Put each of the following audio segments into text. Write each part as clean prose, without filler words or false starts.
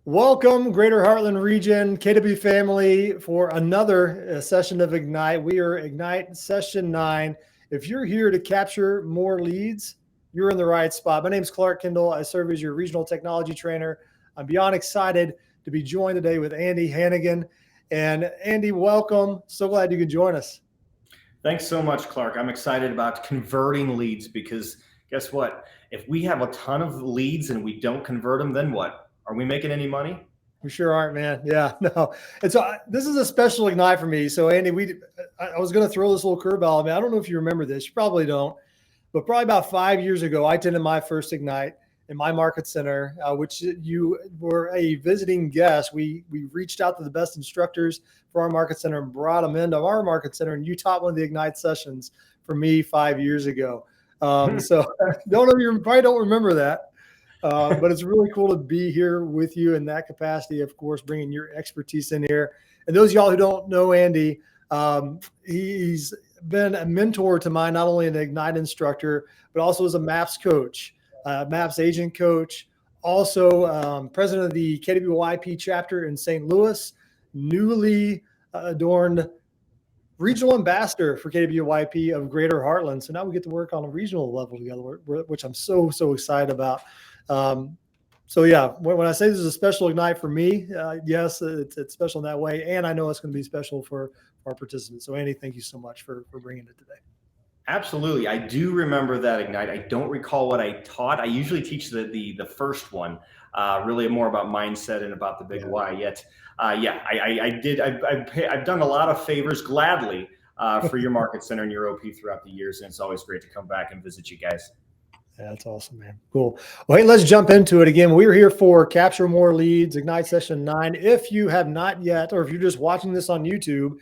Welcome, Greater Heartland Region, KW family, for another session of Ignite. We are Ignite Session 9. If you're here to capture more leads, you're in the right spot. My name is Clark Kendall. I serve as your regional technology trainer. I'm beyond excited to be joined today with Andy Hannigan. And Andy, welcome. So glad you could join us. Thanks so much, Clark. I'm excited about converting leads because guess what? If we have a ton of leads and we don't convert them, then what? Are we making any money? We sure aren't, man. Yeah, no. And so this is a special Ignite for me. So Andy, I was going to throw this little curveball. I mean, I don't know if you remember this. You probably don't. But probably about 5 years ago, I attended my first Ignite in my market center, which you were a visiting guest. We reached out to the best instructors for our market center and brought them into our market center, and you taught one of the Ignite sessions for me 5 years ago. So don't know, you probably don't remember that. But it's really cool to be here with you in that capacity, of course, bringing your expertise in here. And those of y'all who don't know Andy, he's been a mentor to mine, not only an Ignite instructor, but also as a MAPS coach, MAPS agent coach, also president of the KWYP chapter in St. Louis, newly adorned regional ambassador for KWYP of Greater Heartland. So now we get to work on a regional level together, which I'm so excited about. So yeah, when I say this is a special Ignite for me, yes, it's special in that way. And I know it's going to be special for our participants. So Andy, thank you so much for bringing it today. Absolutely. I do remember that Ignite. I don't recall what I taught. I usually teach the first one, really more about mindset and about the big why. Yet, I did. I've done a lot of favors gladly for your market center and your OP throughout the years. And it's always great to come back and visit you guys. Yeah, that's awesome, man. Cool. Well, hey, let's jump into it again. We're here for Capture More Leads, Ignite Session 9. If you have not yet, or if you're just watching this on YouTube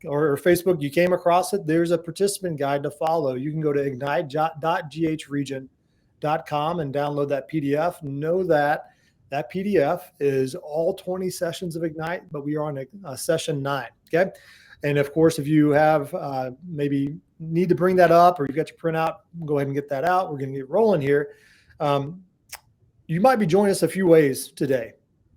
or Facebook, you came across it, there's a participant guide to follow. You can go to ignite.ghregion.com and download that PDF. Know that PDF is all 20 sessions of Ignite, but we are on a session 9, okay? And of course, if you have maybe need to bring that up or you've got your printout, go ahead and get that out. We're going to get rolling here. You might be joining us a few ways today.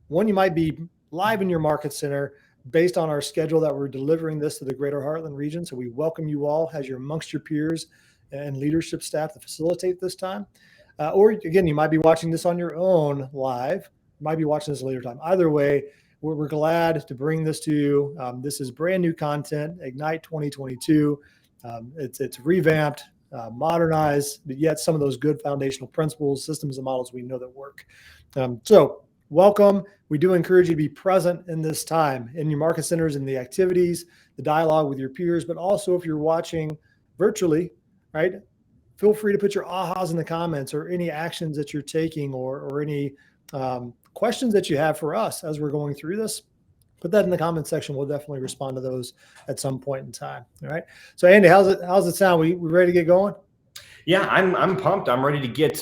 One, you might be live in your market center based on our schedule that we're delivering this to the Greater Heartland region. So we welcome you all as you're amongst your peers and leadership staff to facilitate this time. Or again, you might be watching this on your own live. You might be watching this later time. Either way, we're glad to bring this to you. This is brand new content, Ignite 2022. It's revamped, modernized, but yet some of those good foundational principles, systems, and models we know that work. So welcome. We do encourage you to be present in this time in your market centers, in the activities, the dialogue with your peers, but also if you're watching virtually, right? Feel free to put your ahas in the comments or any actions that you're taking or any questions that you have for us as we're going through this. Put that in the comment section. We'll definitely respond to those at some point in time. All right. So Andy, how's it sound? We ready to get going? Yeah, I'm pumped. I'm ready to get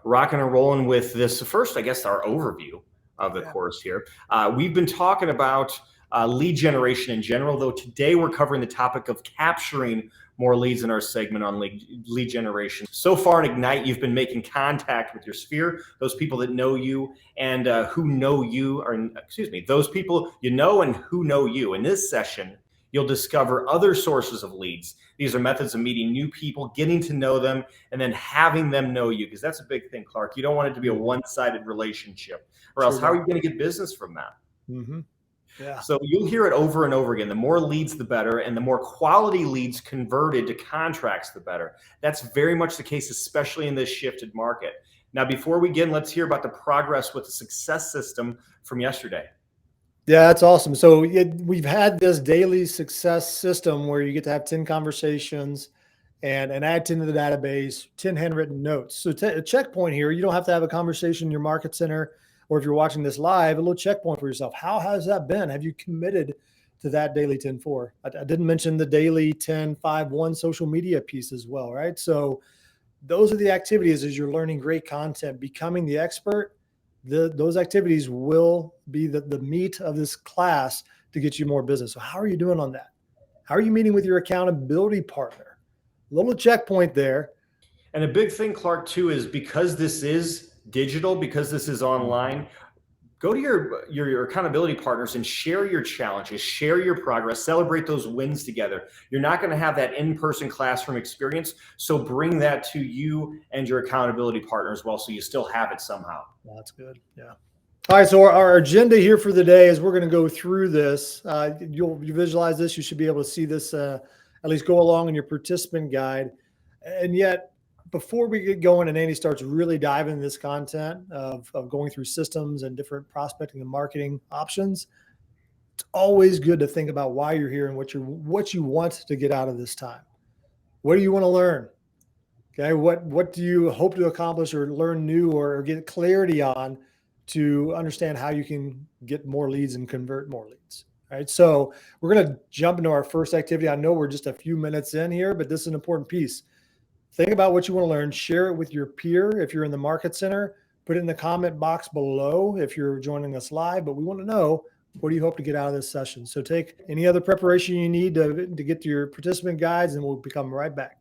rocking and rolling with this. First, I guess our overview of the course here. We've been talking about lead generation in general, though today we're covering the topic of capturing more leads in our segment on lead generation. So far in Ignite, you've been making contact with your sphere, those people that know you and who know you, or excuse me, those people you know and who know you. In this session, you'll discover other sources of leads. These are methods of meeting new people, getting to know them, and then having them know you, because that's a big thing, Clark. You don't want it to be a one-sided relationship, or else how are you going to get business from that? Mm-hmm. Yeah. So you'll hear it over and over again. The more leads, the better. And the more quality leads converted to contracts, the better. That's very much the case, especially in this shifted market. Now, before we begin, let's hear about the progress with the success system from yesterday. Yeah, that's awesome. So we've had this daily success system where you get to have 10 conversations and add 10 to the database, 10 handwritten notes. So a checkpoint here, you don't have to have a conversation in your market center, or if you're watching this live, a little checkpoint for yourself. How has that been? Have you committed to that daily 10-4? I didn't mention the daily 10-5-1 social media piece as well, right? So those are the activities as you're learning great content, becoming the expert. Those activities will be the meat of this class to get you more business. So how are you doing on that? How are you meeting with your accountability partner? A little checkpoint there. And a big thing, Clark, too, is because this is digital, because this is online, go to your accountability partners and share your challenges, share your progress, celebrate those wins together. You're not going to have that in-person classroom experience, so bring that to you and your accountability partner as well, so you still have it somehow. That's good. Yeah. All right, so our agenda here for the day is we're going to go through this. You visualize this. You should be able to see this, at least go along in your participant guide. And yet, before we get going and Andy starts really diving into this content of going through systems and different prospecting and marketing options, it's always good to think about why you're here and what you want to get out of this time. What do you want to learn? Okay, what do you hope to accomplish or learn new or get clarity on to understand how you can get more leads and convert more leads? All right, so we're going to jump into our first activity. I know we're just a few minutes in here, but this is an important piece. Think about what you want to learn, share it with your peer. If you're in the market center, put it in the comment box below if you're joining us live, but we want to know, what do you hope to get out of this session? So take any other preparation you need to get to your participant guides, and we'll come right back.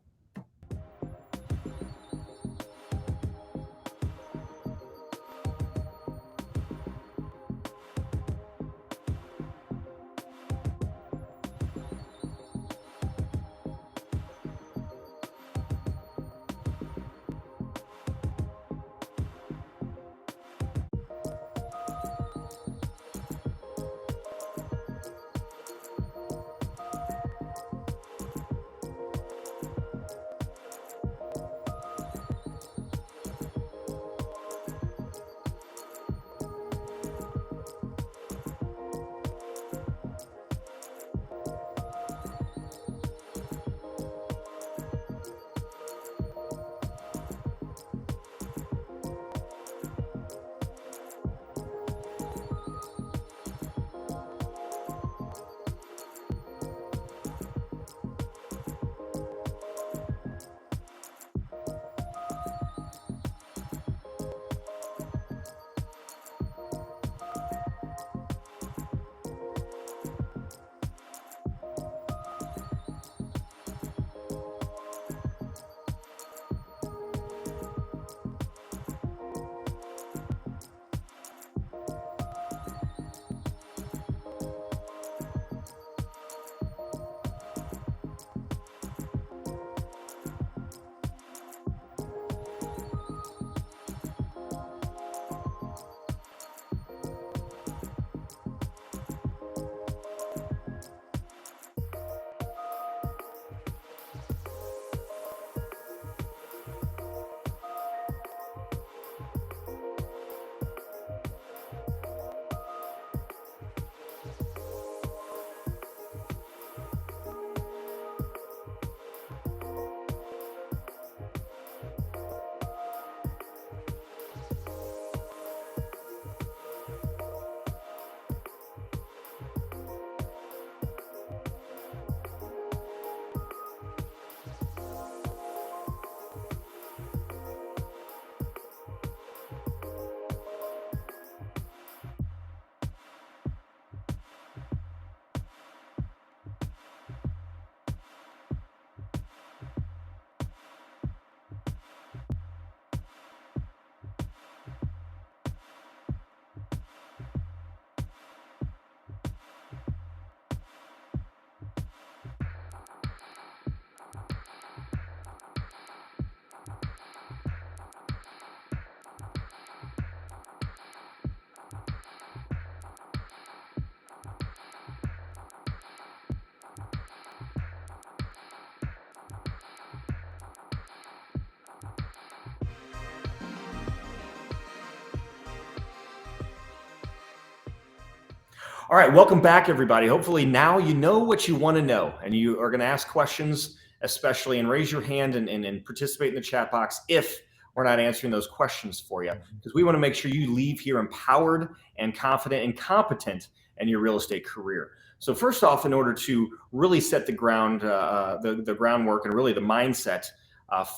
All right, welcome back, everybody. Hopefully now you know what you want to know, and you are going to ask questions, especially, and raise your hand and participate in the chat box if we're not answering those questions for you, because we want to make sure you leave here empowered and confident and competent in your real estate career. So first off, in order to really set the groundwork and really the mindset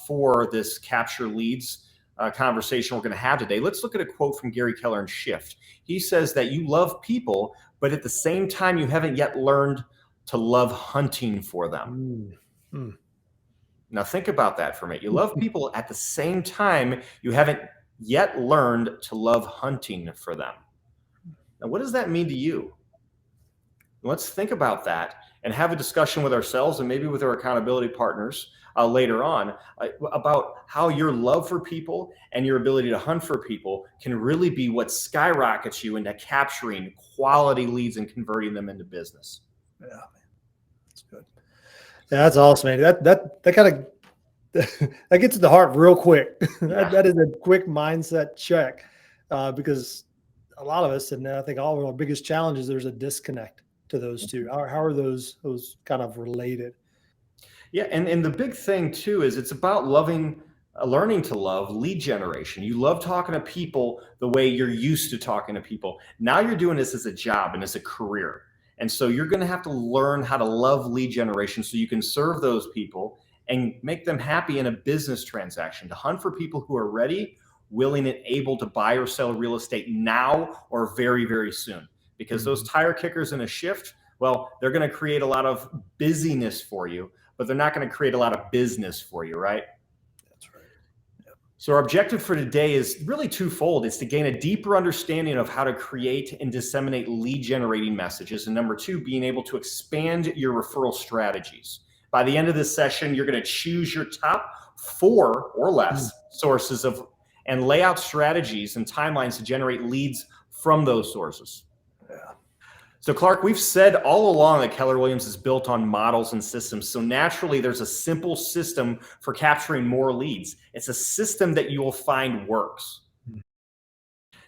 for this capture leads conversation we're going to have today, let's look at a quote from Gary Keller in Shift. He says that you love people, but at the same time, you haven't yet learned to love hunting for them. Now think about that for a minute. You love people, at the same time, you haven't yet learned to love hunting for them. Now, what does that mean to you? Let's think about that and have a discussion with ourselves and maybe with our accountability partners later on about how your love for people and your ability to hunt for people can really be what skyrockets you into capturing quality leads and converting them into business. Yeah, man. That's good. Yeah, that's awesome, man. That kind of that gets to the heart real quick. Yeah. That is a quick mindset check because a lot of us, and I think all of our biggest challenges, there's a disconnect to those two. How are those kind of related? Yeah, and the big thing too is it's about learning to love lead generation. You love talking to people the way you're used to talking to people. Now you're doing this as a job and as a career. And so you're going to have to learn how to love lead generation so you can serve those people and make them happy in a business transaction, to hunt for people who are ready, willing, and able to buy or sell real estate now or very, very soon. Because those tire kickers in a shift, well, they're going to create a lot of busyness for you, but they're not going to create a lot of business for you, right? That's right. Yep. So our objective for today is really twofold. It's to gain a deeper understanding of how to create and disseminate lead generating messages. And number two, being able to expand your referral strategies. By the end of this session, you're going to choose your top 4 or less sources and lay out strategies and timelines to generate leads from those sources. Yeah. So Clark, we've said all along that Keller Williams is built on models and systems. So naturally, there's a simple system for capturing more leads. It's a system that you will find works.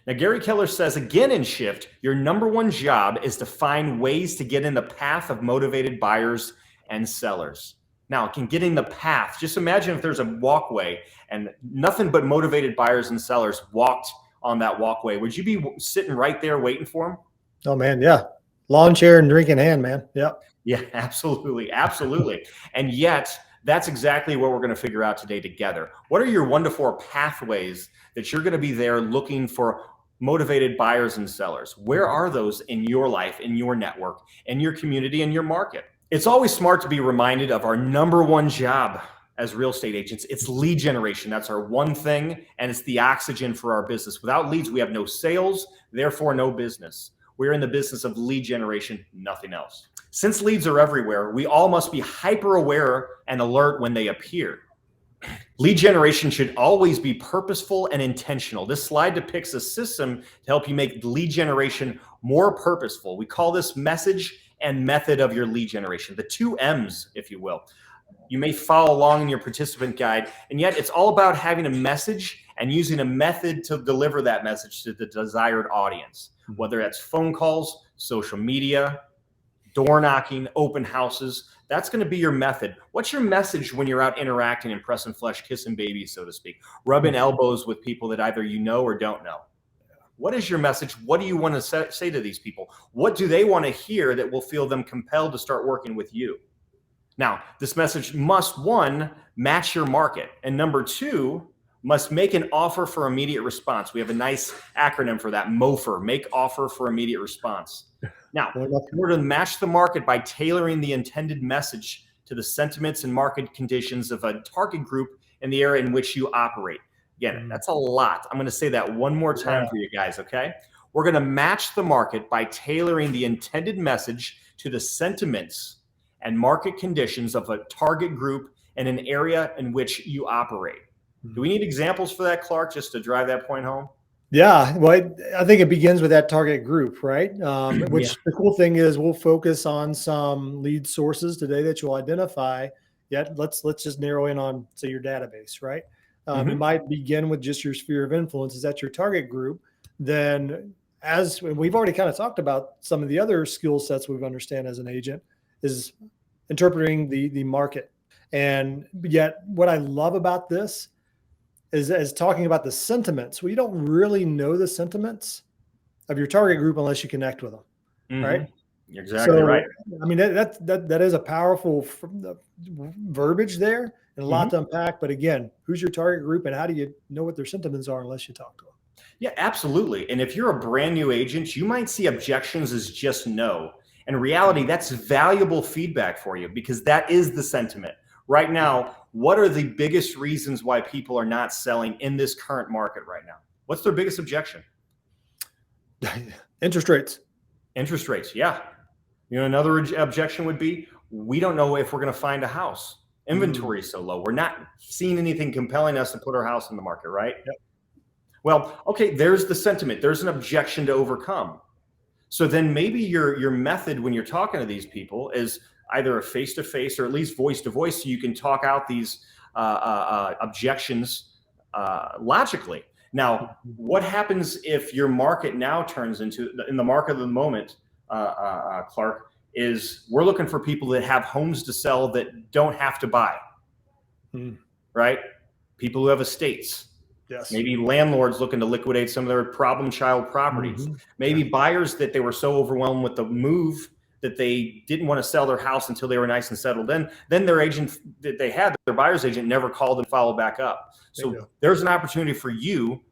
Now, Gary Keller says, again in Shift, your number one job is to find ways to get in the path of motivated buyers and sellers. Now, it can get in the path. Just imagine if there's a walkway and nothing but motivated buyers and sellers walked on that walkway. Would you be sitting right there waiting for them? Oh, man. Yeah. Lawn chair and drink in hand, man. Yep. Yeah, absolutely. Absolutely. And yet, that's exactly what we're going to figure out today together. What are your 1 to 4 pathways that you're going to be there looking for motivated buyers and sellers? Where are those in your life, in your network, in your community, in your market? It's always smart to be reminded of our number one job as real estate agents. It's lead generation. That's our one thing, and it's the oxygen for our business. Without leads, we have no sales, therefore no business. We're in the business of lead generation, nothing else. Since leads are everywhere, we all must be hyper aware and alert when they appear. Lead generation should always be purposeful and intentional. This slide depicts a system to help you make lead generation more purposeful. We call this message and method of your lead generation, the 2 M's, if you will. You may follow along in your participant guide, and yet it's all about having a message and using a method to deliver that message to the desired audience, whether that's phone calls, social media, door knocking, open houses. That's going to be your method. What's your message when you're out interacting and pressing flesh, kissing babies, so to speak, rubbing elbows with people that either you know or don't know? What is your message? What do you want to say to these people? What do they want to hear that will feel them compelled to start working with you? Now, this message must, 1, match your market, and number 2, must make an offer for immediate response. We have a nice acronym for that, MOFR, make offer for immediate response. Now, in order to match the market by tailoring the intended message to the sentiments and market conditions of a target group in the area in which you operate. Again, that's a lot. I'm going to say that one more time for you guys, okay? We're going to match the market by tailoring the intended message to the sentiments and market conditions of a target group in an area in which you operate. Do we need examples for that, Clark, just to drive that point home? Yeah, well, I think it begins with that target group, right? Which the cool thing is we'll focus on some lead sources today that you'll identify. Yet let's just narrow in on, say, your database, right? It might begin with just your sphere of influence. Is that your target group? Then, as we've already kind of talked about, some of the other skill sets we understand as an agent is interpreting the market. And yet, what I love about this is talking about the sentiments. Well, you don't really know the sentiments of your target group unless you connect with them, right? You're exactly right. I mean, that is a powerful verbiage there and a lot to unpack. But again, who's your target group and how do you know what their sentiments are unless you talk to them? Yeah, absolutely. And if you're a brand new agent, you might see objections as just no. In reality, that's valuable feedback for you because that is the sentiment. Right now, what are the biggest reasons why people are not selling in this current market right now? What's their biggest objection? Interest rates. Interest rates, yeah. Another objection would be, we don't know if we're going to find a house. Inventory is so low. We're not seeing anything compelling us to put our house in the market, right? Yep. Well, okay, there's the sentiment. There's an objection to overcome. So then maybe your method when you're talking to these people is either a face-to-face or at least voice-to-voice, so you can talk out these objections logically. Now, what happens if your market now turns into, in the market of the moment, Clark, is we're looking for people that have homes to sell that don't have to buy, right? People who have estates. Yes. Maybe landlords looking to liquidate some of their problem child properties. Maybe buyers that they were so overwhelmed with the move that they didn't want to sell their house until they were nice and settled in. Then their agent that they had, their buyer's agent, never called and followed back up. So there's an opportunity for you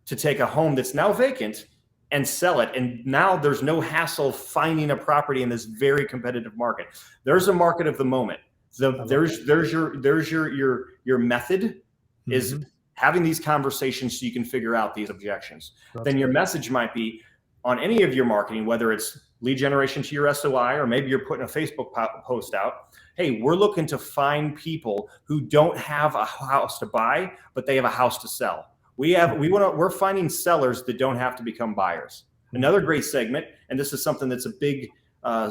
to take a home that's now vacant and sell it. And now there's no hassle finding a property in this very competitive market. There's a market of the moment. So there's your method is having these conversations so you can figure out these objections. Then your message might be on any of your marketing, whether it's lead generation to your SOI, or maybe you're putting a Facebook post out. Hey, we're looking to find people who don't have a house to buy, but they have a house to sell. We're finding sellers that don't have to become buyers. Another great segment, and this is something that's a big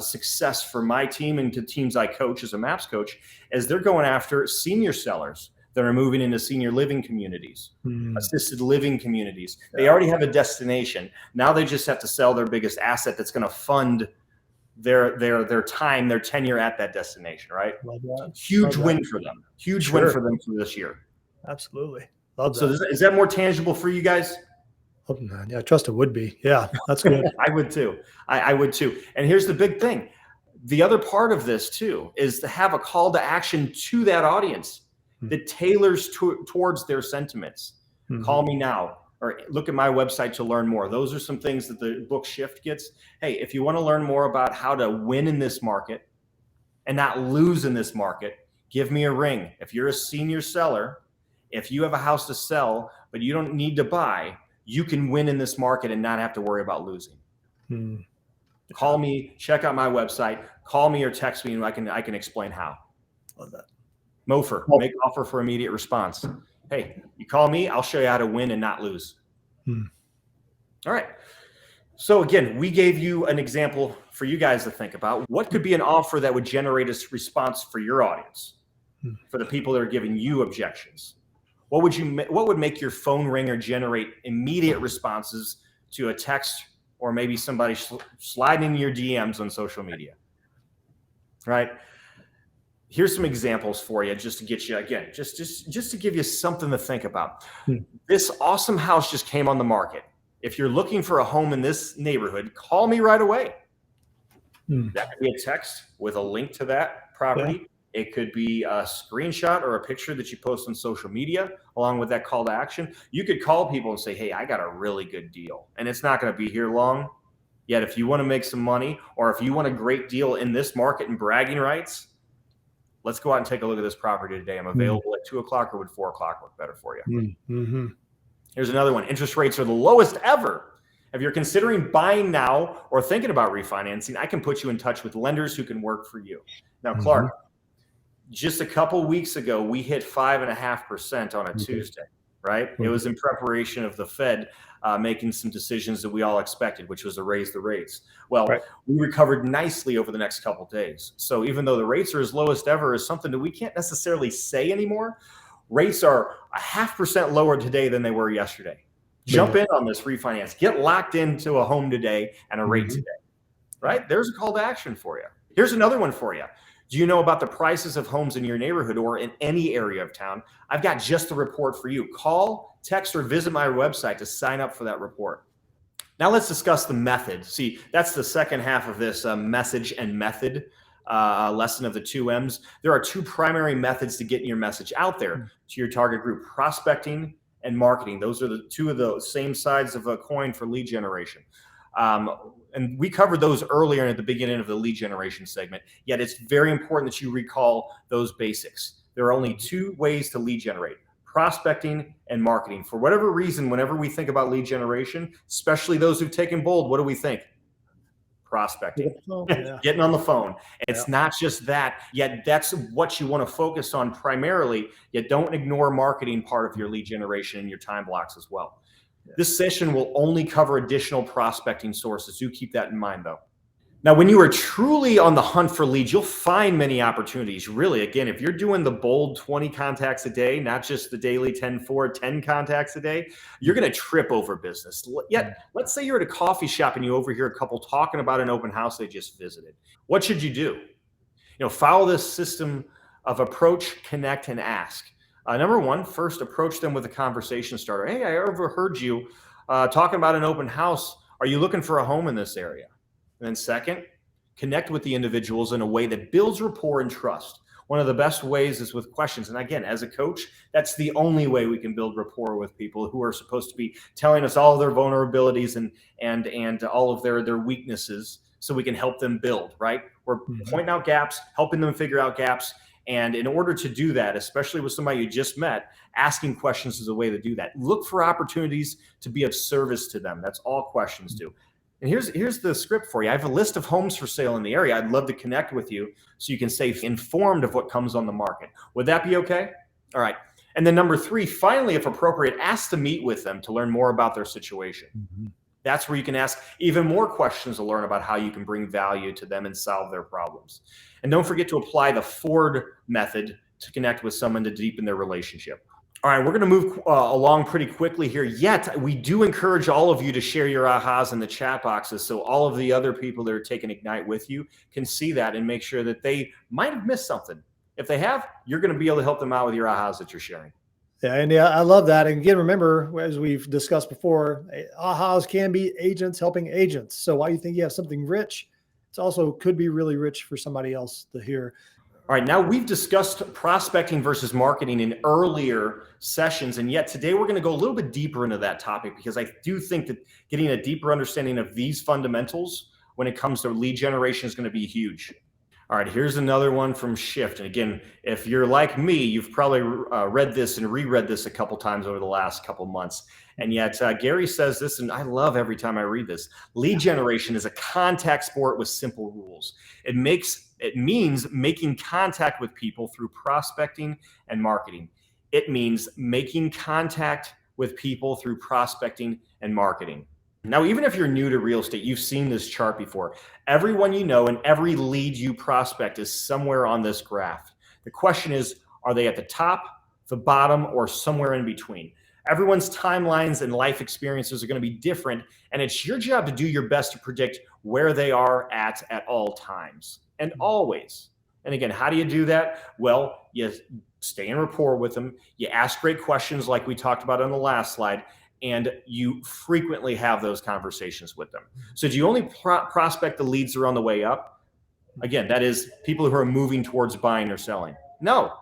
success for my team and to teams I coach as a MAPS coach, is they're going after senior sellers that are moving into senior living communities, assisted living communities. They already have a destination. Now they just have to sell their biggest asset that's going to fund their time, their tenure at that destination, right? Huge win for them. Huge win for them for this year. Absolutely. Love that. So is that more tangible for you guys? Oh, man. Yeah, I trust it would be. Yeah, that's good. I would too. I would too. And here's the big thing. The other part of this too is to have a call to action to that audience that tailors towards their sentiments. Call me now, or look at my website to learn more. Those are some things that the book Shift gets. Hey, if you want to learn more about how to win in this market and not lose in this market, give me a ring. If you're a senior seller, if you have a house to sell, but you don't need to buy, you can win in this market and not have to worry about losing. Call me, check out my website, call me or text me, and I can explain how. Love that. MOFR, make offer for immediate response. Hey, you call me, I'll show you how to win and not lose. All right. So again, we gave you an example for you guys to think about. What could be an offer that would generate a response for your audience, for the people that are giving you objections? What would make your phone ring or generate immediate responses to a text or maybe somebody sliding in your DMs on social media? Right? Here's some examples for you, just to get you, again, just to give you something to think about. This awesome house just came on the market. If you're looking for a home in this neighborhood, call me right away. That could be a text with a link to that property. It could be a screenshot or a picture that you post on social media along with that call to action. You could call people and say, hey, I got a really good deal. And it's not going to be here long. Yet if you want to make some money, or if you want a great deal in this market and bragging rights, let's go out and take a look at this property today. I'm available at 2 o'clock, or would 4 o'clock work better for you? Here's another one. Interest rates are the lowest ever. If you're considering buying now or thinking about refinancing, I can put you in touch with lenders who can work for you. Now, Clark, just a couple weeks ago, we hit 5.5% on a Tuesday, right? It was in preparation of the Fed making some decisions that we all expected, which was to raise the rates. Well, we recovered nicely over the next couple of days. So even though the rates are as lowest ever, is something that we can't necessarily say anymore. Rates are 0.5% lower today than they were yesterday. Jump in on this refinance. Get locked into a home today and a rate today, right? There's a call to action for you. Here's another one for you. Do you know about the prices of homes in your neighborhood or in any area of town? I've got just the report for you. Call, text, or visit my website to sign up for that report. Now let's discuss the method. See, that's the second half of this message and method lesson of the 2 M's. There are 2 primary methods to getting your message out there to your target group: prospecting and marketing. Those are the 2 of the same sides of a coin for lead generation. And we covered those earlier at the beginning of the lead generation segment, yet it's very important that you recall those basics. There are only 2 ways to lead generate: prospecting and marketing. For whatever reason, whenever we think about lead generation, especially those who've taken bold, what do we think? Prospecting, getting on the phone. It's not just that, yet that's what you want to focus on primarily, yet don't ignore marketing part of your lead generation and your time blocks as well. This session will only cover additional prospecting sources. Do keep that in mind though. Now, when you are truly on the hunt for leads, you'll find many opportunities. Really, again, if you're doing the bold 20 contacts a day, not just the daily 10 contacts a day, you're going to trip over business. Yet, let's say you're at a coffee shop and you overhear a couple talking about an open house they just visited. What should you do? Follow this system of approach, connect, and ask. Number one, first approach them with a conversation starter. Hey, I overheard you talking about an open house. Are you looking for a home in this area? And then second, connect with the individuals in a way that builds rapport and trust. One of the best ways is with questions. And again, as a coach, that's the only way we can build rapport with people who are supposed to be telling us all of their vulnerabilities and all of their weaknesses so we can help them build, right? We're pointing out gaps, helping them figure out gaps. And in order to do that, especially with somebody you just met, asking questions is a way to do that. Look for opportunities to be of service to them. That's all questions do. And here's the script for you. I have a list of homes for sale in the area. I'd love to connect with you so you can stay informed of what comes on the market. Would that be okay? All right. And then number three, finally, if appropriate, ask to meet with them to learn more about their situation. That's where you can ask even more questions to learn about how you can bring value to them and solve their problems. And don't forget to apply the Ford method to connect with someone to deepen their relationship. All right, we're going to move along pretty quickly here. Yet, we do encourage all of you to share your ahas in the chat boxes so all of the other people that are taking Ignite with you can see that and make sure that they might have missed something. If they have, you're going to be able to help them out with your ahas that you're sharing. Yeah, and I love that. And again, remember, as we've discussed before, ahas can be agents helping agents. So while you think you have something rich, it's also could be really rich for somebody else to hear. All right, now we've discussed prospecting versus marketing in earlier sessions, and yet today we're going to go a little bit deeper into that topic because I do think that getting a deeper understanding of these fundamentals when it comes to lead generation is going to be huge. All right, here's another one from Shift. And again, if you're like me, you've probably read this and reread this a couple times over the last couple months. And yet Gary says this, and I love every time I read this. Lead generation is a contact sport with simple rules. It means making contact with people through prospecting and marketing. It means making contact with people through prospecting and marketing. Now, even if you're new to real estate, you've seen this chart before. Everyone you know and every lead you prospect is somewhere on this graph. The question is, are they at the top, the bottom, or somewhere in between? Everyone's timelines and life experiences are going to be different, and it's your job to do your best to predict where they are at all times and always. And again, how do you do that? Well, you stay in rapport with them. You ask great questions like we talked about on the last slide, and you frequently have those conversations with them. So do you only prospect the leads that are on the way up? Again, that is people who are moving towards buying or selling. No,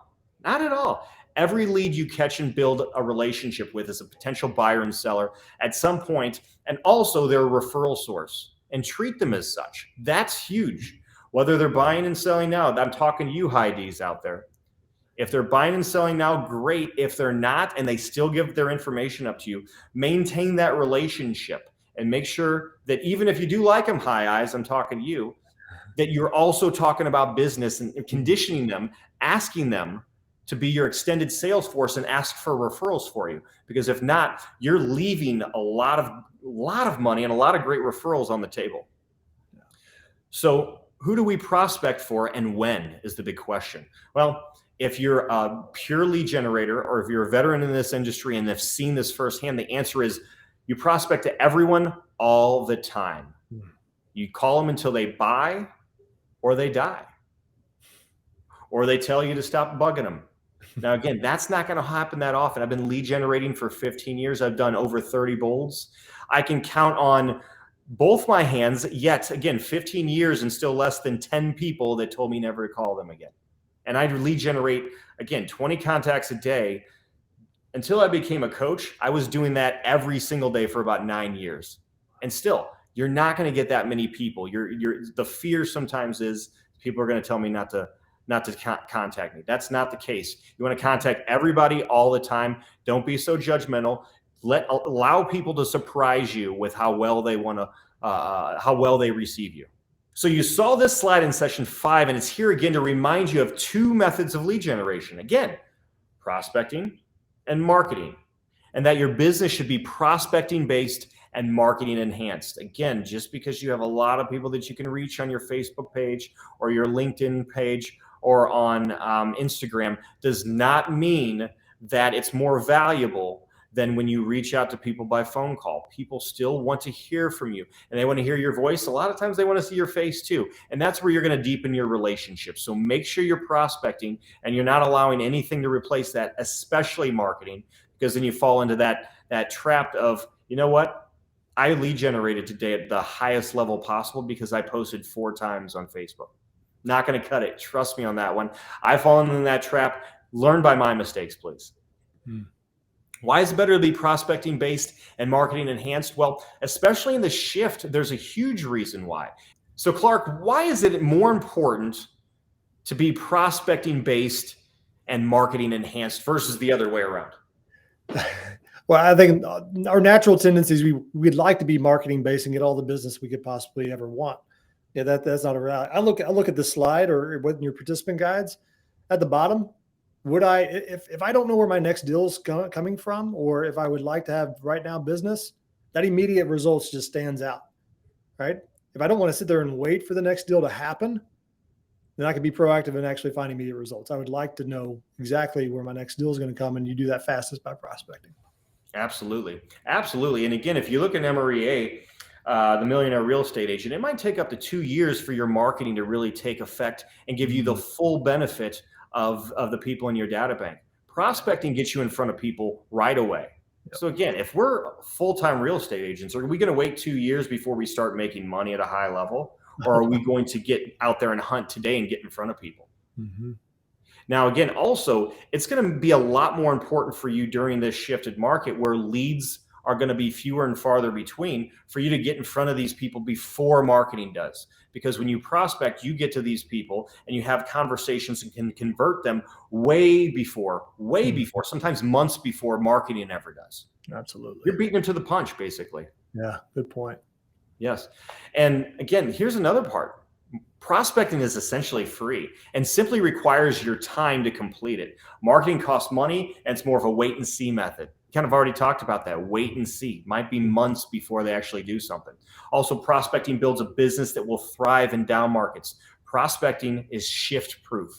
not at all. Every lead you catch and build a relationship with is a potential buyer and seller at some point, and also they're a referral source, and treat them as such. That's huge. Whether they're buying and selling now, I'm talking to you high Ds out there. If they're buying and selling now, great. If they're not, and they still give their information up to you, maintain that relationship and make sure that even if you do like them, high eyes, I'm talking to you, that you're also talking about business and conditioning them, asking them to be your extended sales force and ask for referrals for you. Because if not, you're leaving a lot of money and a lot of great referrals on the table. So who do we prospect for and when is the big question? Well, if you're a pure lead generator or if you're a veteran in this industry and have seen this firsthand, the answer is you prospect to everyone all the time. You call them until they buy or they die, or they tell you to stop bugging them. Now, again, that's not going to happen that often. I've been lead generating for 15 years. I've done over 30 bolds. I can count on both my hands, yet again, 15 years and still less than 10 people that told me never to call them again. And I lead generate, again, 20 contacts a day. Until I became a coach, I was doing that every single day for about 9 years. And still, you're not going to get that many people. The fear sometimes is people are going to tell me not to not to contact me. That's not the case. You want to contact everybody all the time. Don't be so judgmental. Allow people to surprise you with how well they receive you. So you saw this slide in session 5, and it's here again to remind you of 2 methods of lead generation. Again, prospecting and marketing, and that your business should be prospecting based and marketing enhanced. Again, just because you have a lot of people that you can reach on your Facebook page or your LinkedIn page or on Instagram does not mean that it's more valuable than when you reach out to people by phone call. People still want to hear from you, and they want to hear your voice. A lot of times they want to see your face too. And that's where you're going to deepen your relationship. So make sure you're prospecting and you're not allowing anything to replace that, especially marketing, because then you fall into that trap of, you know what? I lead generated today at the highest level possible because I posted 4 times on Facebook. Not going to cut it. Trust me on that one. I've fallen in that trap. Learn by my mistakes, please. Why is it better to be prospecting based and marketing enhanced? Well, especially in the shift, there's a huge reason why. So Clark, why is it more important to be prospecting based and marketing enhanced versus the other way around? Well, I think our natural tendencies, we'd like to be marketing based and get all the business we could possibly ever want. Yeah, that's not a reality. I look at the slide or what in your participant guides at the bottom. Would I, if I don't know where my next deal's coming from, or if I would like to have right now business, that immediate results just stands out, right? If I don't want to sit there and wait for the next deal to happen, then I can be proactive and actually find immediate results. I would like to know exactly where my next deal is going to come, and you do that fastest by prospecting. Absolutely. Absolutely. And again, if you look at MEREA, the Millionaire Real Estate Agent, it might take up to 2 years for your marketing to really take effect and give you the full benefit of the people in your data bank. Prospecting gets you in front of people right away. Yep. So again, if we're full-time real estate agents, are we going to wait 2 years before we start making money at a high level? Or are we going to get out there and hunt today and get in front of people? Mm-hmm. Now, again, also, it's going to be a lot more important for you during this shifted market where leads are going to be fewer and farther between for you to get in front of these people before marketing does. Because when you prospect, you get to these people and you have conversations and can convert them way before, sometimes months before marketing ever does. Absolutely. You're beating them to the punch, basically. Yeah, good point. Yes. And again, here's another part. Prospecting is essentially free and simply requires your time to complete it. Marketing costs money, and it's more of a wait and see method. Kind of already talked about that. Wait and see. Might be months before they actually do something. Also, prospecting builds a business that will thrive in down markets. Prospecting is shift proof.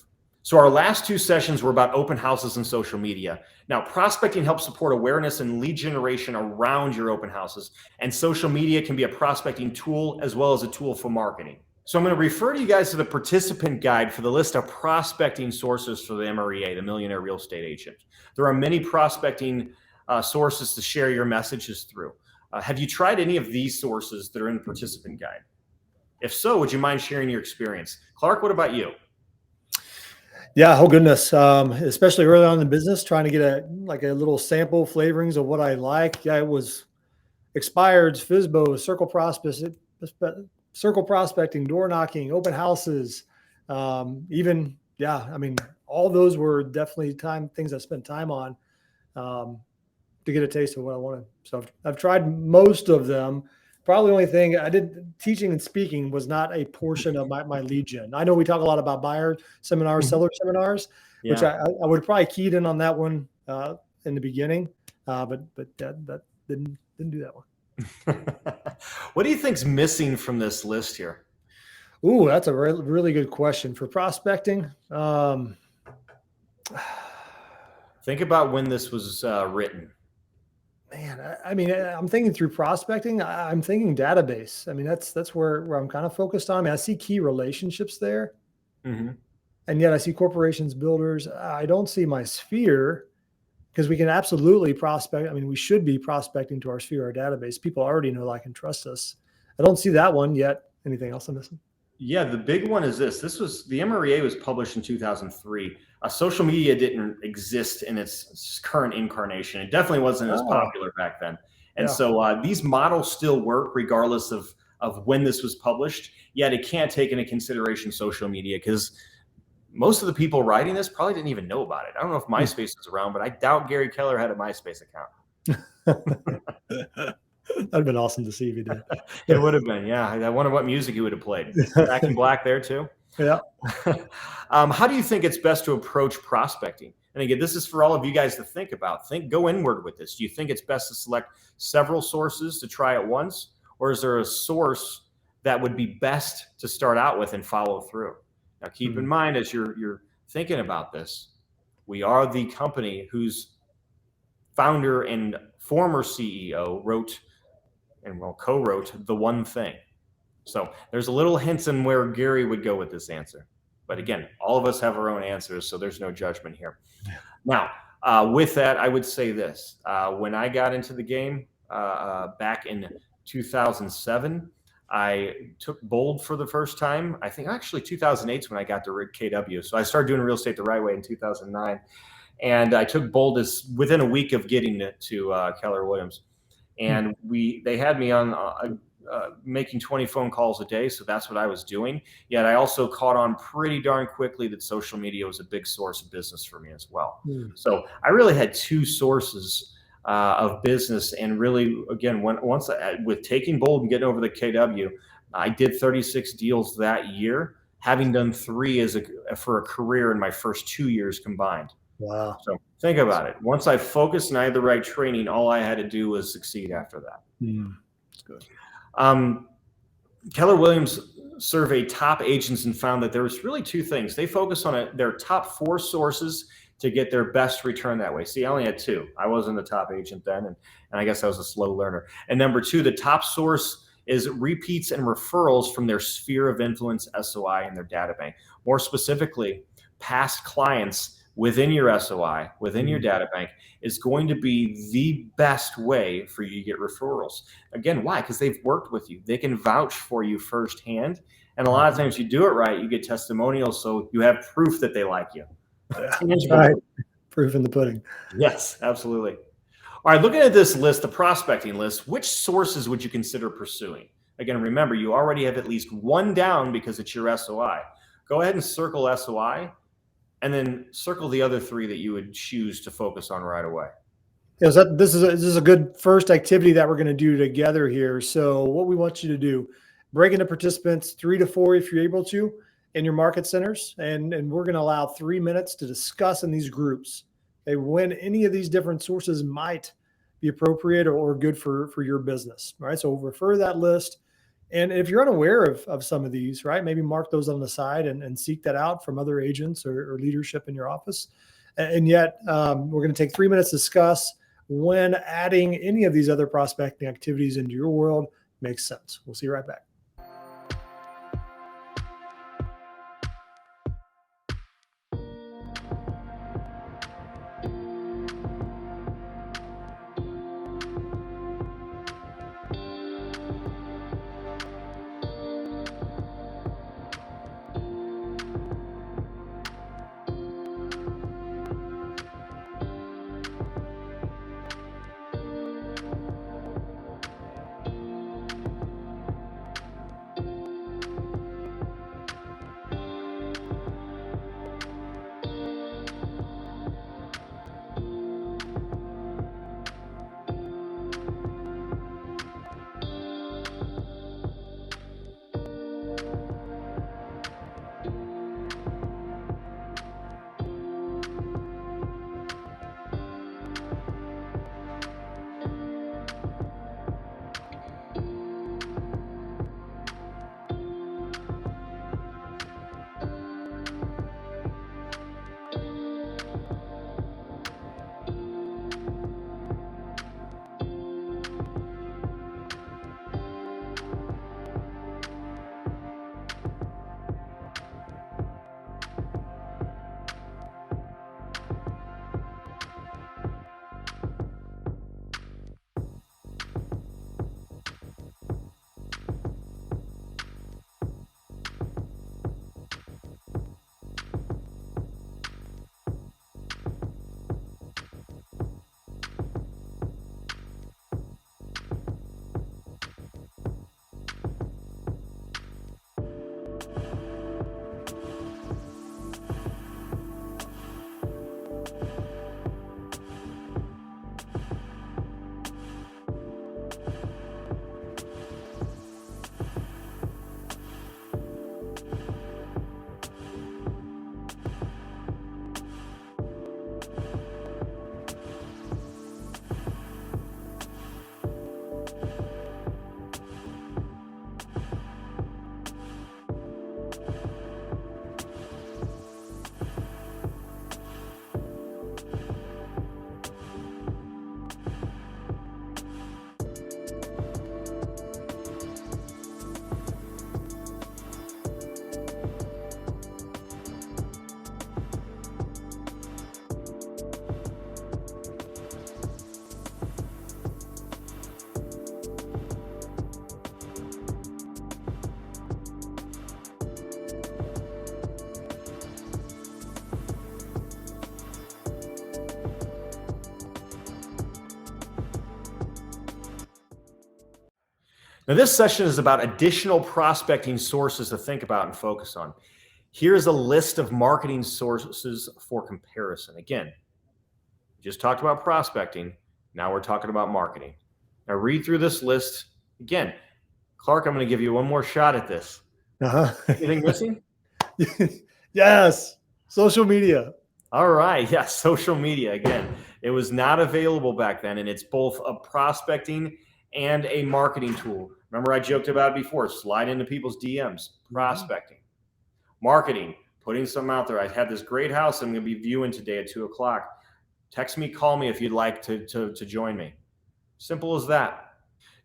So our last 2 sessions were about open houses and social media. Now, prospecting helps support awareness and lead generation around your open houses, and social media can be a prospecting tool as well as a tool for marketing. So I'm going to refer you guys to the participant guide for the list of prospecting sources for the MEREA, the Millionaire Real Estate Agent. There are many prospecting sources to share your messages through. Have you tried any of these sources that are in the participant guide? If so, would you mind sharing your experience? Clark, what about you? Yeah, oh goodness. Especially early on in the business, trying to get a little sample flavorings of what I like. Yeah, it was expireds, FSBO, circle prospecting, door knocking, open houses, all those were definitely things I spent time on to get a taste of what I wanted. So I've tried most of them. Probably the only thing I did, teaching and speaking, was not a portion of my lead gen. I know we talk a lot about buyer seminars, seller seminars, which I would probably keyed in on that one in the beginning, but that didn't do that one. What do you think's missing from this list here? Ooh, that's a really good question for prospecting. Think about when this was written. Man, I'm thinking through prospecting. I'm thinking database. I mean, that's where I'm kind of focused on. I mean, I see key relationships there, and yet I see corporations, builders. I don't see my sphere, because we can absolutely prospect. I mean, we should be prospecting to our sphere, our database. People already know, like, and trust us. I don't see that one yet. Anything else I'm missing? Yeah, the big one is this. The MEREA was published in 2003. Social media didn't exist in its current incarnation. It definitely wasn't as popular back then. And so these models still work regardless of when this was published, yet it can't take into consideration social media because most of the people writing this probably didn't even know about it. I don't know if MySpace was around, but I doubt Gary Keller had a MySpace account. That'd have been awesome to see if he did. It would have been, yeah. I wonder what music he would have played. Back in Black there too. Yeah. How do you think it's best to approach prospecting? And again, this is for all of you guys to think about. Go inward with this. Do you think it's best to select several sources to try at once, or is there a source that would be best to start out with and follow through? Now, keep in mind as you're thinking about this, we are the company whose founder and former CEO wrote and co-wrote The One Thing. So there's a little hints in where Gary would go with this answer. But again, all of us have our own answers, so there's no judgment here. Now, with that, I would say this. When I got into the game back in 2007, I took Bold for the first time. I think actually 2008 is when I got to KW. So I started doing real estate the right way in 2009. And I took Bold as within a week of getting it to Keller Williams. And they had me on making 20 phone calls a day. So that's what I was doing. Yet I also caught on pretty darn quickly that social media was a big source of business for me as well. So I really had two sources of business. And really, again, with taking Bold and getting over the KW, I did 36 deals that year, having done 3 for a career in my first 2 years combined. Wow. So think about it. Once I focused and I had the right training, all I had to do was succeed after that. That's good. Keller Williams surveyed top agents and found that there was really 2 things. They focus on their top 4 sources to get their best return that way. See, I only had 2. I wasn't the top agent then, and I guess I was a slow learner. And number 2, the top source is repeats and referrals from their sphere of influence, SOI, and their data bank. More specifically, past clients within your SOI, within your data bank, is going to be the best way for you to get referrals. Again, why? Because they've worked with you. They can vouch for you firsthand. And a lot of times you do it right, you get testimonials, so you have proof that they like you. Right. Proof in the pudding. Yes, absolutely. All right, looking at this list, the prospecting list, which sources would you consider pursuing? Again, remember, you already have at least 1 down because it's your SOI. Go ahead and circle SOI, and then circle the other 3 that you would choose to focus on right away. Yeah, so this is a good first activity that we're going to do together here. So what we want you to do, break into participants 3 to 4 if you're able to in your market centers, and we're going to allow 3 minutes to discuss in these groups. Okay, when any of these different sources might be appropriate or good for your business. All right, so we'll refer that list. And if you're unaware of some of these, right, maybe mark those on the side and seek that out from other agents or leadership in your office. And yet we're going to take 3 minutes to discuss when adding any of these other prospecting activities into your world makes sense. We'll see you right back. Now, this session is about additional prospecting sources to think about and focus on. Here's a list of marketing sources for comparison. Again, we just talked about prospecting. Now we're talking about marketing. Now read through this list. Again, Clark, I'm going to give you one more shot at this. Anything missing? Yes. Social media. All right. Yeah. Social media. Again, it was not available back then. And it's both a prospecting and a marketing tool. Remember, I joked about it before. Slide into people's DMs. Prospecting. Marketing. Putting something out there. I had this great house I'm going to be viewing today at 2:00. Text me, call me if you'd like to join me. Simple as that.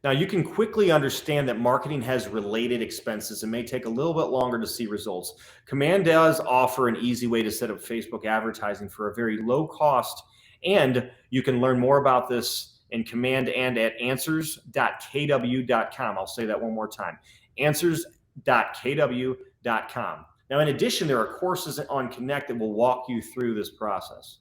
Now, you can quickly understand that marketing has related expenses and may take a little bit longer to see results. Command does offer an easy way to set up Facebook advertising for a very low cost, and you can learn more about this in Command and at answers.kw.com. I'll say that one more time, answers.kw.com. Now, in addition, there are courses on Connect that will walk you through this process.